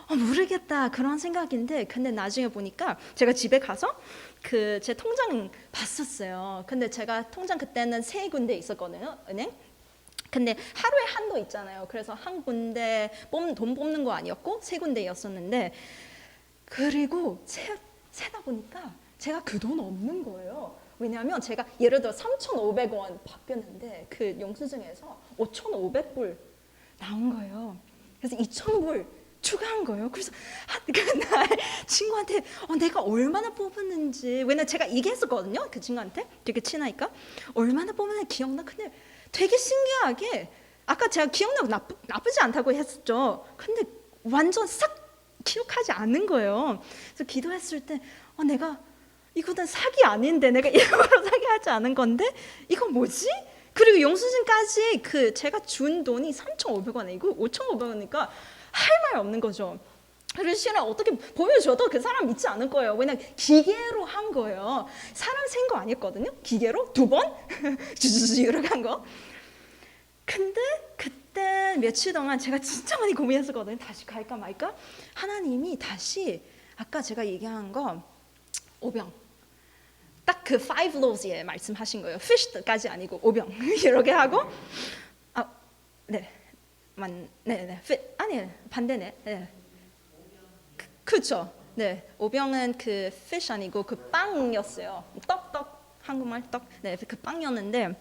모르겠다 그런 생각인데 근데 나중에 보니까 제가 집에 가서 그 제 통장 봤었어요. 근데 제가 통장 그때는 세 군데 있었거든요, 은행. 근데 하루에 한도 있잖아요. 그래서 한 군데 돈 뽑는 거 아니었고 세 군데였었는데 그리고 세다 보니까 제가 그 돈 없는 거예요. 왜냐하면 제가 예를 들어 3,500원 바뀌었는데 그 영수증에서 5,500불 나온 거예요. 그래서 2,000불 추가한 거예요. 그래서 그날 친구한테 내가 얼마나 뽑았는지 왜냐면 제가 얘기했었거든요. 그 친구한테 되게 친하니까 얼마나 뽑았는지 기억나. 근데 되게 신기하게 아까 제가 기억나고 나쁘지 않다고 했었죠. 근데 완전 싹 기억하지 않는 거예요. 그래서 기도했을 때 내가 이거는 사기 아닌데 내가 일부러 사기하지 않은 건데 이거 뭐지? 그리고 영수증까지 그 제가 준 돈이 3,500원이고 5,500원이니까 할 말 없는 거죠. 그래서 실은 어떻게 보여줘도 그 사람 믿지 않을 거예요. 왜냐면 기계로 한 거예요. 사람 센 거 아니었거든요. 기계로 2번 주주주 이렇게 한 거. 근데 그때 며칠 동안 제가 진짜 많이 고민했었거든요. 다시 갈까 말까. 하나님이 다시 아까 제가 얘기한 거 오병 딱 그 5 lows에 말씀하신 거예요. fish까지 아니고 오병 이렇게 하고 아니 반대네. 네. 그렇죠. 네, 오병은 그 fish 아니고 그 빵이었어요. 떡 한국말 떡. 네, 그 빵이었는데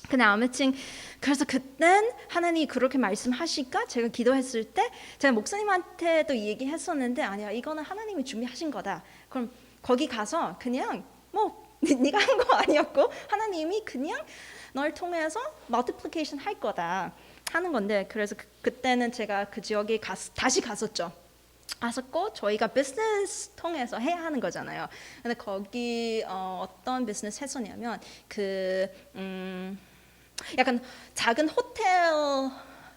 근데 아무튼 그래서 그땐 하나님이 그렇게 말씀하실까 제가 기도했을 때 제가 목사님한테도 얘기했었는데 아니야 이거는 하나님이 준비하신 거다. 그럼 거기 가서 그냥 뭐 네가 한 거 아니었고 하나님이 그냥 널 통해서 multiplication 할 거다 하는 건데 그래서 그때는 제가 그 지역에 다시 갔었죠. 갔었고 저희가 비즈니스 통해서 해야 하는 거잖아요. 근데 거기 어떤 비즈니스 했었냐면 약간 작은 호텔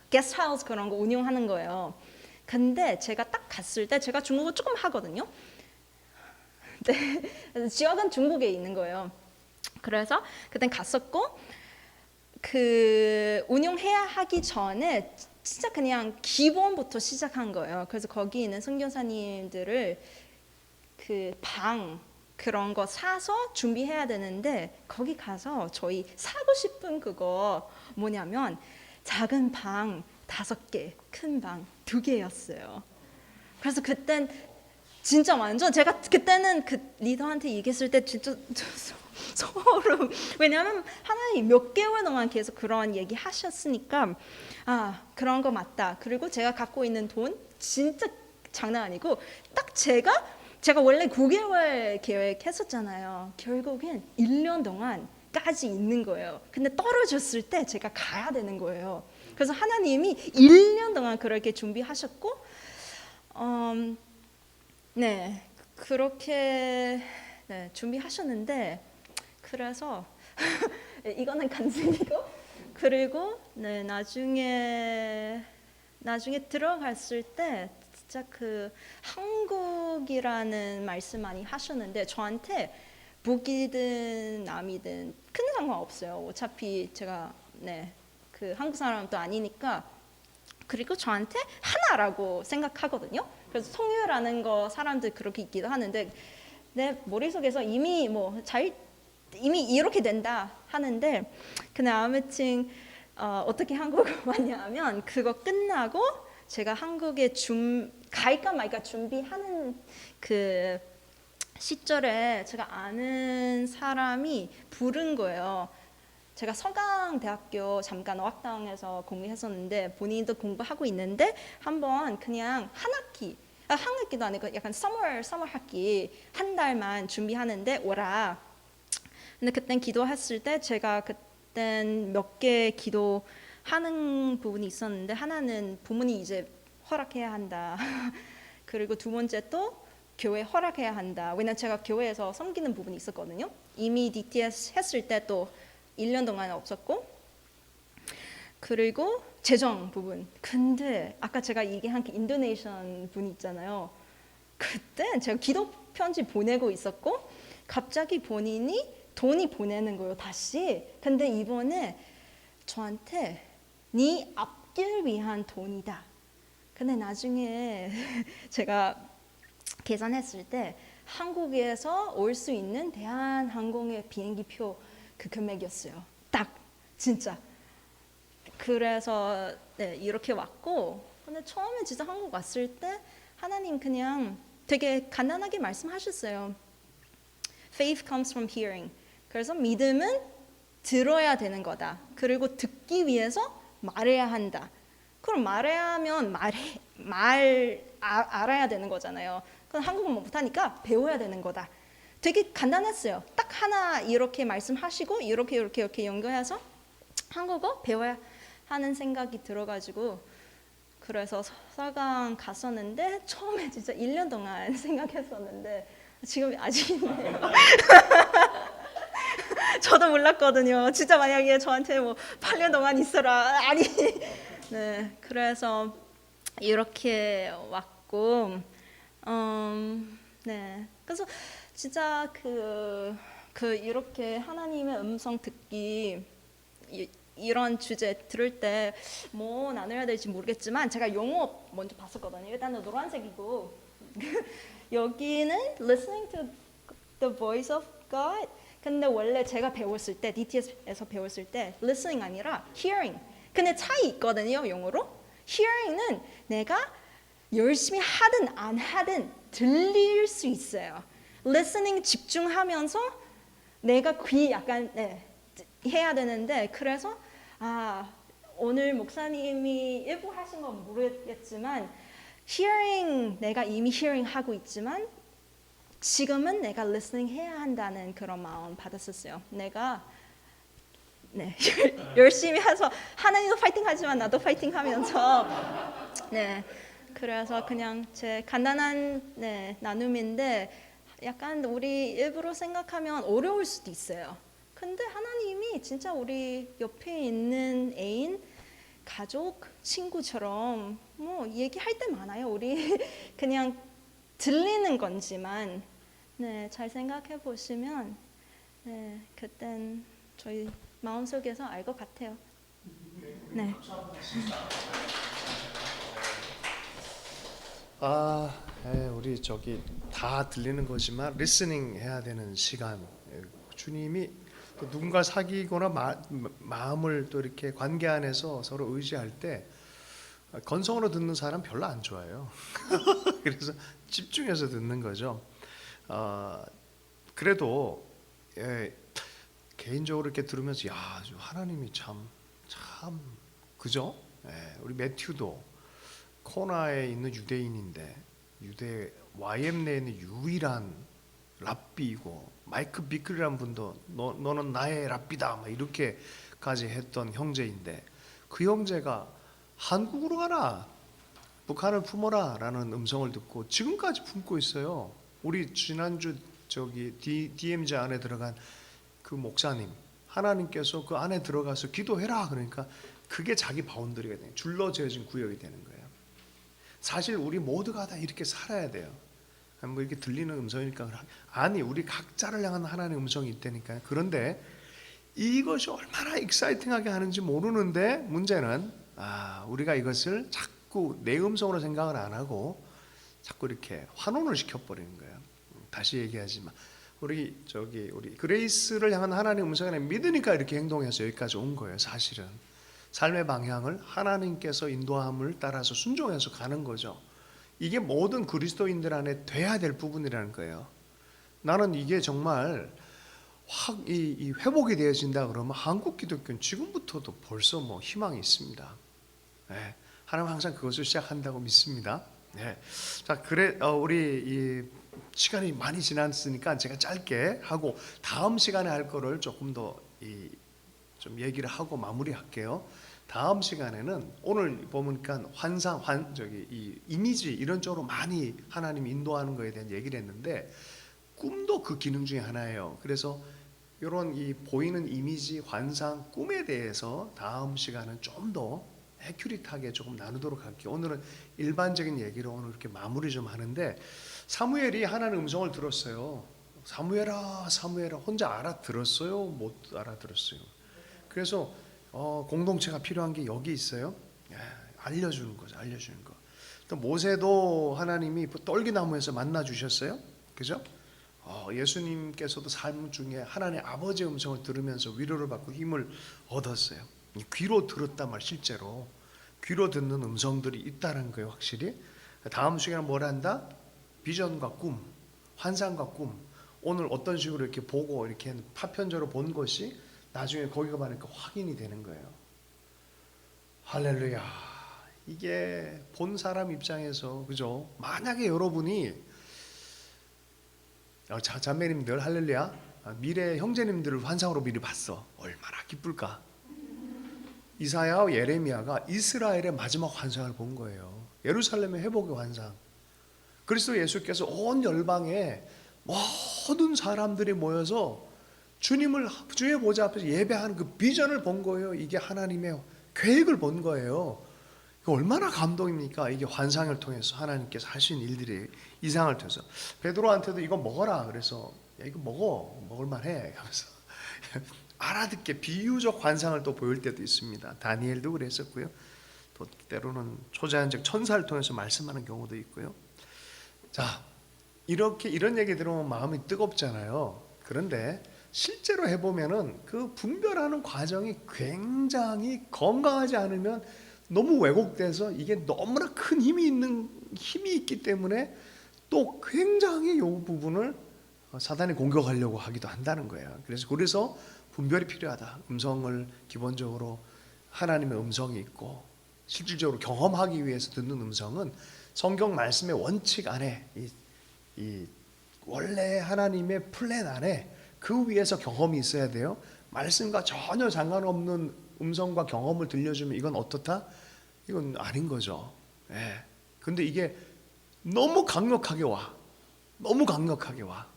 게스트하우스 그런 거 운영하는 거예요. 근데 제가 딱 갔을 때 제가 중국어 조금 하거든요. 네, 지역은 중국에 있는 거예요. 그래서 그땐 갔었고 그 운영해야 하기 전에 진짜 그냥 기본부터 시작한 거예요. 그래서 거기 있는 선교사님들을 그 방 그런 거 사서 준비해야 되는데 거기 가서 저희 사고 싶은 그거 뭐냐면 작은 방 5개, 큰 방 2개였어요. 그래서 그땐 진짜 완전 제가 그때는 그 리더한테 얘기했을 때 진짜 소름. 왜냐하면 하나님 몇 개월 동안 계속 그런 얘기 하셨으니까 그런 거 맞다. 그리고 제가 갖고 있는 돈 진짜 장난 아니고 딱 제가 원래 9개월 계획했었잖아요. 결국엔 1년 동안까지 있는 거예요. 근데 떨어졌을 때 제가 가야 되는 거예요. 그래서 하나님이 1년 동안 그렇게 준비하셨고 네 그렇게 준비하셨는데 그래서 이거는 간증이고 그리고 나중에 들어갔을 때 진짜 그 한국이라는 말씀 많이 하셨는데 저한테 북이든 남이든 큰 상관없어요. 어차피 제가 그 한국 사람도 아니니까 그리고 저한테 하나라고 생각하거든요. 그래서 성유라는 거 사람들 그렇게 있기도 하는데 내 머릿속에서 이미 이렇게 된다 하는데 근데 아무튼 어떻게 한국을 왔냐면 그거 끝나고 제가 한국에 갈까 말까 준비하는 그 시절에 제가 아는 사람이 부른 거예요. 제가 서강대학교 잠깐 어학당에서 공부했었는데 본인도 공부하고 있는데 한번 그냥 한 학기도 아니고 약간 서머 학기 한 달만 준비하는데 오라. 근데 그땐 기도했을 때 제가 그땐 몇 개 기도하는 부분이 있었는데 하나는 부모님 이제 허락해야 한다. 그리고 두 번째 또 교회 허락해야 한다. 왜냐면 제가 교회에서 섬기는 부분이 있었거든요. 이미 DTS 했을 때 또 1년 동안 없었고, 그리고 재정 부분. 근데 아까 제가 얘기한 그 인도네시안 분이 있잖아요. 그때 제가 기도 편지 보내고 있었고 갑자기 본인이 돈이 보내는 거예요. 다시. 근데 이번에 저한테 네 앞길 위한 돈이다. 근데 나중에 제가 계산했을 때 한국에서 올 수 있는 대한항공의 비행기표 그 금액이었어요. 딱 진짜. 그래서 네, 이렇게 왔고, 근데 처음에 진짜 한국 왔을 때 하나님 그냥 되게 간단하게 말씀하셨어요. Faith comes from hearing. 그래서 믿음은 들어야 되는 거다. 그리고 듣기 위해서 말해야 한다. 그럼 말해야 하면 알아야 되는 거잖아요. 그럼 한국어 못하니까 배워야 되는 거다. 되게 간단했어요. 딱 하나 이렇게 말씀하시고 이렇게 연결해서 한국어 배워야 하는 생각이 들어가지고 그래서 서강 갔었는데 처음에 진짜 1년 동안 생각했었는데 지금 아직 있네요. 저도 몰랐거든요. 진짜 만약에 저한테 뭐 8년 동안 있어라 아니 네 그래서 이렇게 왔고 네 그래서 진짜 그 이렇게 하나님의 음성 듣기 이런 주제 들을 때 뭐 나눠야 될지 모르겠지만 제가 영어 먼저 봤었거든요. 일단은 노란색이고 여기는 listening to the voice of God. 근데 원래 제가 배웠을 때 DTS에서 배웠을 때 listening 아니라 hearing. 근데 차이 있거든요. 영어로. hearing은 내가 열심히 하든 안 하든 들릴 수 있어요. listening 집중하면서 내가 귀 약간 해야 되는데 그래서 오늘 목사님이 일부 하신 건 모르겠지만 hearing 내가 이미 hearing 하고 있지만 지금은 내가 listening 해야 한다는 그런 마음 받았었어요. 내가 열심히 해서 하나님도 파이팅 하지만 나도 파이팅 하면서 그래서 그냥 제 간단한 나눔인데 약간 우리 일부러 생각하면 어려울 수도 있어요. 근데 하나님이 진짜 우리 옆에 있는 애인, 가족, 친구처럼 뭐 얘기할 때 많아요. 우리 그냥 들리는 건지만 잘 생각해 보시면 그땐 저희 마음속에서 알 것 같아요. 네. 우리 저기 다 들리는 거지만 리스닝 해야 되는 시간. 주님이 또 누군가 사귀거나 마음을 또 이렇게 관계 안에서 서로 의지할 때 건성으로 듣는 사람 별로 안 좋아해요. 그래서 집중해서 듣는 거죠. 그래도 개인적으로 이렇게 들으면서 하나님이 참 그죠? 우리 매튜도 코나에 있는 유대인인데 유대 YM 내에 있는 유일한 랍비이고 마이크 비클이라는 분도 너는 나의 랍비다 막 이렇게까지 했던 형제인데 그 형제가 한국으로 가라 북한을 품어라 라는 음성을 듣고 지금까지 품고 있어요. 우리 지난주 저기 DMZ 안에 들어간 그 목사님 하나님께서 그 안에 들어가서 기도해라 그러니까 그게 자기 바운더리가 돼요. 줄로 재어진 구역이 되는 거예요. 사실 우리 모두가 다 이렇게 살아야 돼요. 뭐 이렇게 들리는 음성이니까 아니 우리 각자를 향한 하나님의 음성이 있다니까요. 그런데 이것이 얼마나 익사이팅하게 하는지 모르는데 문제는 우리가 이것을 자꾸 내 음성으로 생각을 안 하고 자꾸 이렇게 환원을 시켜버리는 거예요. 다시 얘기하지만 우리 그레이스를 향한 하나님의 음성을 믿으니까 이렇게 행동해서 여기까지 온 거예요. 사실은 삶의 방향을 하나님께서 인도함을 따라서 순종해서 가는 거죠. 이게 모든 그리스도인들 안에 돼야 될 부분이라는 거예요. 나는 이게 정말 확 이 회복이 되어진다 그러면 한국 기독교는 지금부터도 벌써 뭐 희망이 있습니다. 네, 하나님 항상 그것을 시작한다고 믿습니다. 네, 자 그래 우리 이 시간이 많이 지났으니까 제가 짧게 하고 다음 시간에 할 거를 조금 더 좀 얘기를 하고 마무리할게요. 다음 시간에는 오늘 보니까 이 이미지 이런 쪽으로 많이 하나님이 인도하는 거에 대한 얘기를 했는데 꿈도 그 기능 중에 하나예요. 그래서 이런 이 보이는 이미지, 환상, 꿈에 대해서 다음 시간은 좀 더 애큐릿하게 조금 나누도록 할게요. 오늘은 일반적인 얘기로 오늘 이렇게 마무리 좀 하는데 사무엘이 하나님 음성을 들었어요. 사무엘아, 사무엘아. 혼자 알아들었어요? 못 알아들었어요? 그래서 공동체가 필요한 게 여기 있어요. 알려주는 거죠. 알려주는 거. 또 모세도 하나님이 떨기나무에서 만나 주셨어요. 그죠? 예수님께서도 삶 중에 하나님의 아버지의 음성을 들으면서 위로를 받고 힘을 얻었어요. 귀로 들었단 말 실제로 귀로 듣는 음성들이 있다는 거예요. 확실히 다음 시간에 뭘 한다? 비전과 꿈, 환상과 꿈. 오늘 어떤 식으로 이렇게 보고 이렇게 파편적으로 본 것이 나중에 거기가 가니까 확인이 되는 거예요. 할렐루야. 이게 본 사람 입장에서 그죠? 만약에 여러분이 자매님들 할렐루야 미래 형제님들을 환상으로 미리 봤어. 얼마나 기쁠까? 이사야와 예레미야가 이스라엘의 마지막 환상을 본 거예요. 예루살렘의 회복의 환상. 그리스도 예수께서 온 열방에 모든 사람들이 모여서 주의 보좌 앞에서 예배하는 그 비전을 본 거예요. 이게 하나님의 계획을 본 거예요. 이거 얼마나 감동입니까? 이게 환상을 통해서 하나님께서 하신 일들이 이상을 통해서 베드로한테도 이거 먹어라. 그래서 야, 이거 먹을만해 하면서 알아듣게 비유적 환상을 또 보일 때도 있습니다. 다니엘도 그랬었고요. 또 때로는 초자연적 천사를 통해서 말씀하는 경우도 있고요. 자, 이런 얘기 들으면 마음이 뜨겁잖아요. 그런데 실제로 해보면은 그 분별하는 과정이 굉장히 건강하지 않으면 너무 왜곡돼서 이게 너무나 큰 힘이 있기 때문에 또 굉장히 이 부분을 사단이 공격하려고 하기도 한다는 거예요. 그래서 분별이 필요하다. 음성을 기본적으로 하나님의 음성이 있고 실질적으로 경험하기 위해서 듣는 음성은 성경 말씀의 원칙 안에 이 원래 하나님의 플랜 안에 그 위에서 경험이 있어야 돼요. 말씀과 전혀 상관없는 음성과 경험을 들려주면 이건 어떻다? 이건 아닌 거죠. 예. 근데 이게 너무 강력하게 와. 너무 강력하게 와.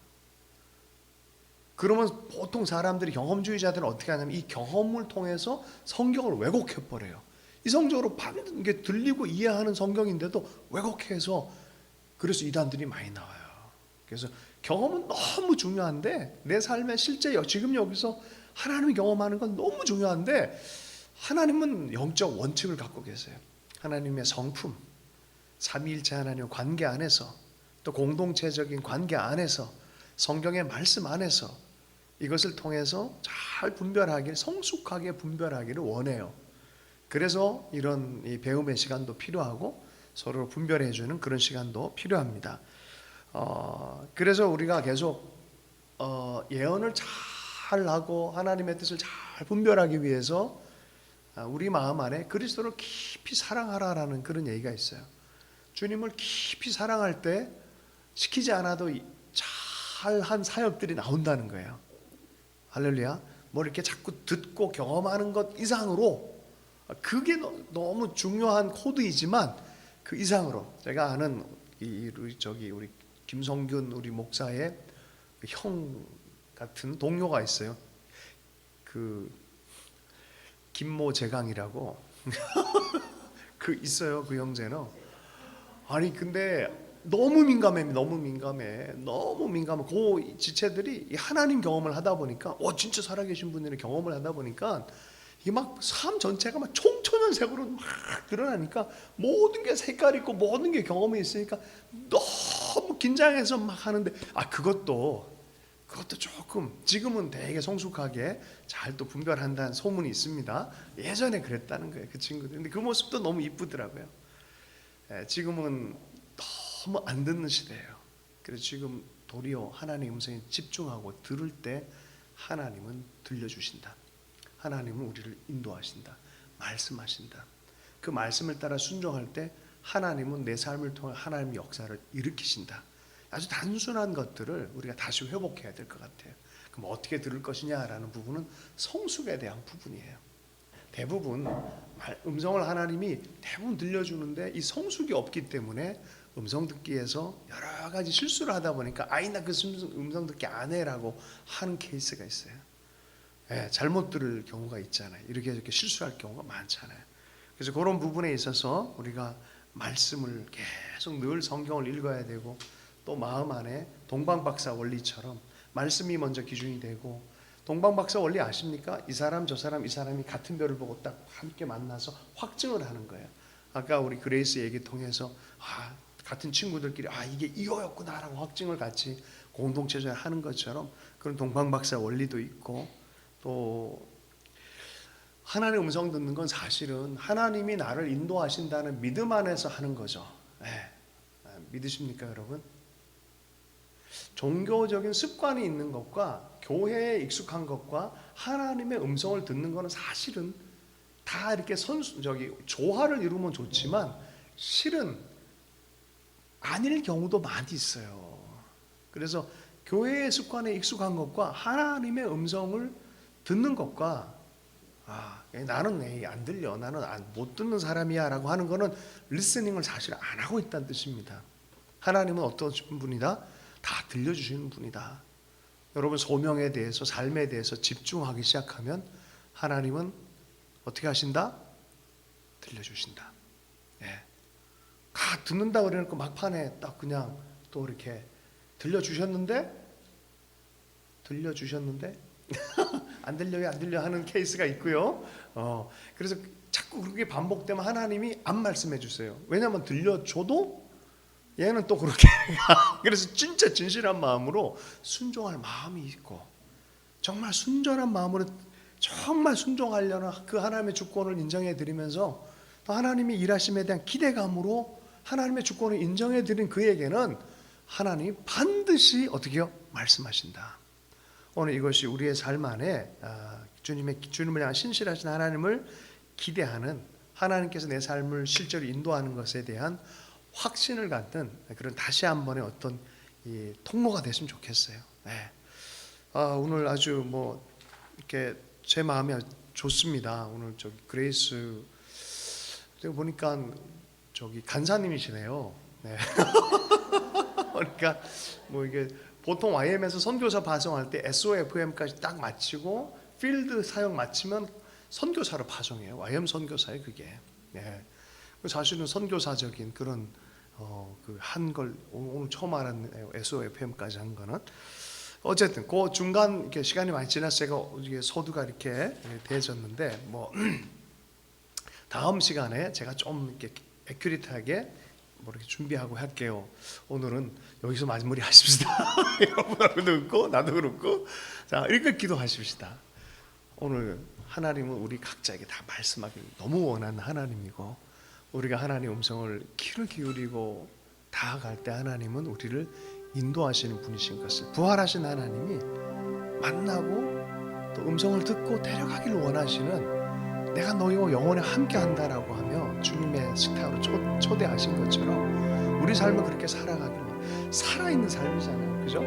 그러면 보통 사람들이 경험주의자들은 어떻게 하냐면 이 경험을 통해서 성경을 왜곡해 버려요. 이성적으로 이게 들리고 이해하는 성경인데도 왜곡해서 그래서 이단들이 많이 나와요. 그래서 경험은 너무 중요한데 내 삶에 실제 지금 여기서 하나님이 경험하는 건 너무 중요한데 하나님은 영적 원칙을 갖고 계세요. 하나님의 성품, 삼위일체 하나님의 관계 안에서 또 공동체적인 관계 안에서 성경의 말씀 안에서 이것을 통해서 잘 분별하길 성숙하게 분별하기를 원해요. 그래서 이런 이 배움의 시간도 필요하고 서로 분별해 주는 그런 시간도 필요합니다. 그래서 우리가 계속 예언을 잘 하고 하나님의 뜻을 잘 분별하기 위해서 우리 마음 안에 그리스도를 깊이 사랑하라라는 그런 얘기가 있어요. 주님을 깊이 사랑할 때 시키지 않아도 잘한 사역들이 나온다는 거예요. 할렐루야. 뭐 이렇게 자꾸 듣고 경험하는 것 이상으로 그게 너무 중요한 코드이지만 그 이상으로 제가 아는 우리 김성균 우리 목사의 형 같은 동료가 있어요. 그 김모 재강이라고 그 있어요. 그 형제는 아니 근데 너무 민감해. 그 지체들이 하나님 경험을 하다 보니까 진짜 살아계신 분들의 경험을 하다 보니까 이게 막 삶 전체가 막 총천연색으로 막 드러나니까 모든 게 색깔 있고 모든 게 경험이 있으니까 너무 긴장해서 막 하는데 그것도 조금 지금은 되게 성숙하게 잘 또 분별한다는 소문이 있습니다. 예전에 그랬다는 거예요. 그 친구들. 근데 그 모습도 너무 이쁘더라고요. 지금은 너무 안 듣는 시대예요. 그래서 지금 도리어 하나님의 음성에 집중하고 들을 때 하나님은 들려주신다. 하나님은 우리를 인도하신다. 말씀하신다. 그 말씀을 따라 순종할 때 하나님은 내 삶을 통해 하나님의 역사를 일으키신다. 아주 단순한 것들을 우리가 다시 회복해야 될 것 같아요. 그럼 어떻게 들을 것이냐라는 부분은 성숙에 대한 부분이에요. 대부분 음성을 하나님이 대부분 들려주는데 이 성숙이 없기 때문에 음성 듣기에서 여러 가지 실수를 하다 보니까 나 그 음성 듣기 안 해라고 하는 케이스가 있어요. 잘못 들을 경우가 있잖아요. 이렇게 실수할 경우가 많잖아요. 그래서 그런 부분에 있어서 우리가 말씀을 계속 늘 성경을 읽어야 되고, 또 마음 안에 동방박사 원리처럼 말씀이 먼저 기준이 되고, 동방박사 원리 아십니까? 이 사람 저 사람 이 사람이 같은 별을 보고 딱 함께 만나서 확증을 하는 거예요. 아까 우리 그레이스 얘기 통해서 같은 친구들끼리 이게 이거였구나라고 확증을 같이 공동체적으로 하는 것처럼 그런 동방박사 원리도 있고, 또 하나님의 음성 듣는 건 사실은 하나님이 나를 인도하신다는 믿음 안에서 하는 거죠. 믿으십니까 여러분? 종교적인 습관이 있는 것과 교회에 익숙한 것과 하나님의 음성을 듣는 것은 사실은 다 이렇게 조화를 이루면 좋지만 실은 아닐 경우도 많이 있어요. 그래서 교회의 습관에 익숙한 것과 하나님의 음성을 듣는 것과 나는 안 들려, 나는 못 듣는 사람이야 라고 하는 거는 리스닝을 사실 안 하고 있다는 뜻입니다. 하나님은 어떤 분이다? 다 들려주시는 분이다. 여러분 소명에 대해서, 삶에 대해서 집중하기 시작하면 하나님은 어떻게 하신다? 들려주신다. 듣는다 그래놓고 막판에 딱 그냥 또 이렇게 들려주셨는데 안 들려요 하는 케이스가 있고요. 그래서 자꾸 그렇게 반복되면 하나님이 안 말씀해 주세요. 왜냐하면 들려줘도 얘는 또 그렇게 그래서 진짜 진실한 마음으로 순종할 마음이 있고, 정말 순전한 마음으로 정말 순종하려는 그 하나님의 주권을 인정해 드리면서 또 하나님의 일하심에 대한 기대감으로 하나님의 주권을 인정해 드린 그에게는 하나님이 반드시 어떻게 해요? 말씀하신다. 오늘 이것이 우리의 삶 안에 주님을 향한 신실하신 하나님을 기대하는, 하나님께서 내 삶을 실제로 인도하는 것에 대한 확신을 갖는 그런 다시 한번의 어떤 이 통로가 됐으면 좋겠어요. 오늘 아주 이렇게 제 마음이 좋습니다. 오늘 그레이스 보니까 간사님이시네요. 그러니까 이게 보통 YM에서 선교사 파송할 때 SOFM까지 딱 마치고 필드 사역 마치면 선교사로 파송해요. YM 선교사예요, 그게. 사실은 선교사적인 그런 한 걸 오늘 처음 알았네요. SOFM까지 한 거는. 어쨌든 그 중간 이렇게 시간이 많이 지나서 제가 이게 소두가 이렇게 되어졌는데 다음 시간에 제가 좀 이렇게 애큐리트하게 이렇게 준비하고 할게요. 오늘은 여기서 마무리 하십시다. 여러분하고도 그렇고 나도 그렇고 자 이렇게 기도하십시다. 오늘 하나님은 우리 각자에게 다 말씀하기를 너무 원하는 하나님이고, 우리가 하나님의 음성을 귀를 기울이고 다가갈 때 하나님은 우리를 인도하시는 분이신 것을, 부활하신 하나님이 만나고 또 음성을 듣고 데려가기를 원하시는, 내가 너희와 영원히 함께 한다라고 하며 주님의 식탁으로 초대하신 것처럼 우리 삶을 그렇게 살아가기를 살아있는 삶이잖아요. 그죠?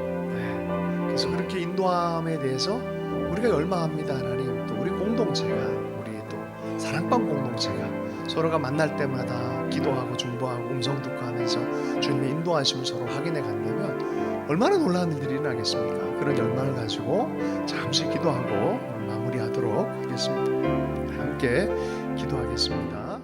그래서 그렇게 인도함에 대해서 우리가 열망합니다. 하나님, 또 우리 공동체가, 우리 또 사랑방 공동체가 서로가 만날 때마다 기도하고 중보하고 음성 듣고 하면서 주님의 인도하심을 서로 확인해 간다면 얼마나 놀라운 일들이 일어나겠습니까? 그런 열망을 가지고 잠시 기도하고 마무리하도록 하겠습니다. 함께 기도하겠습니다.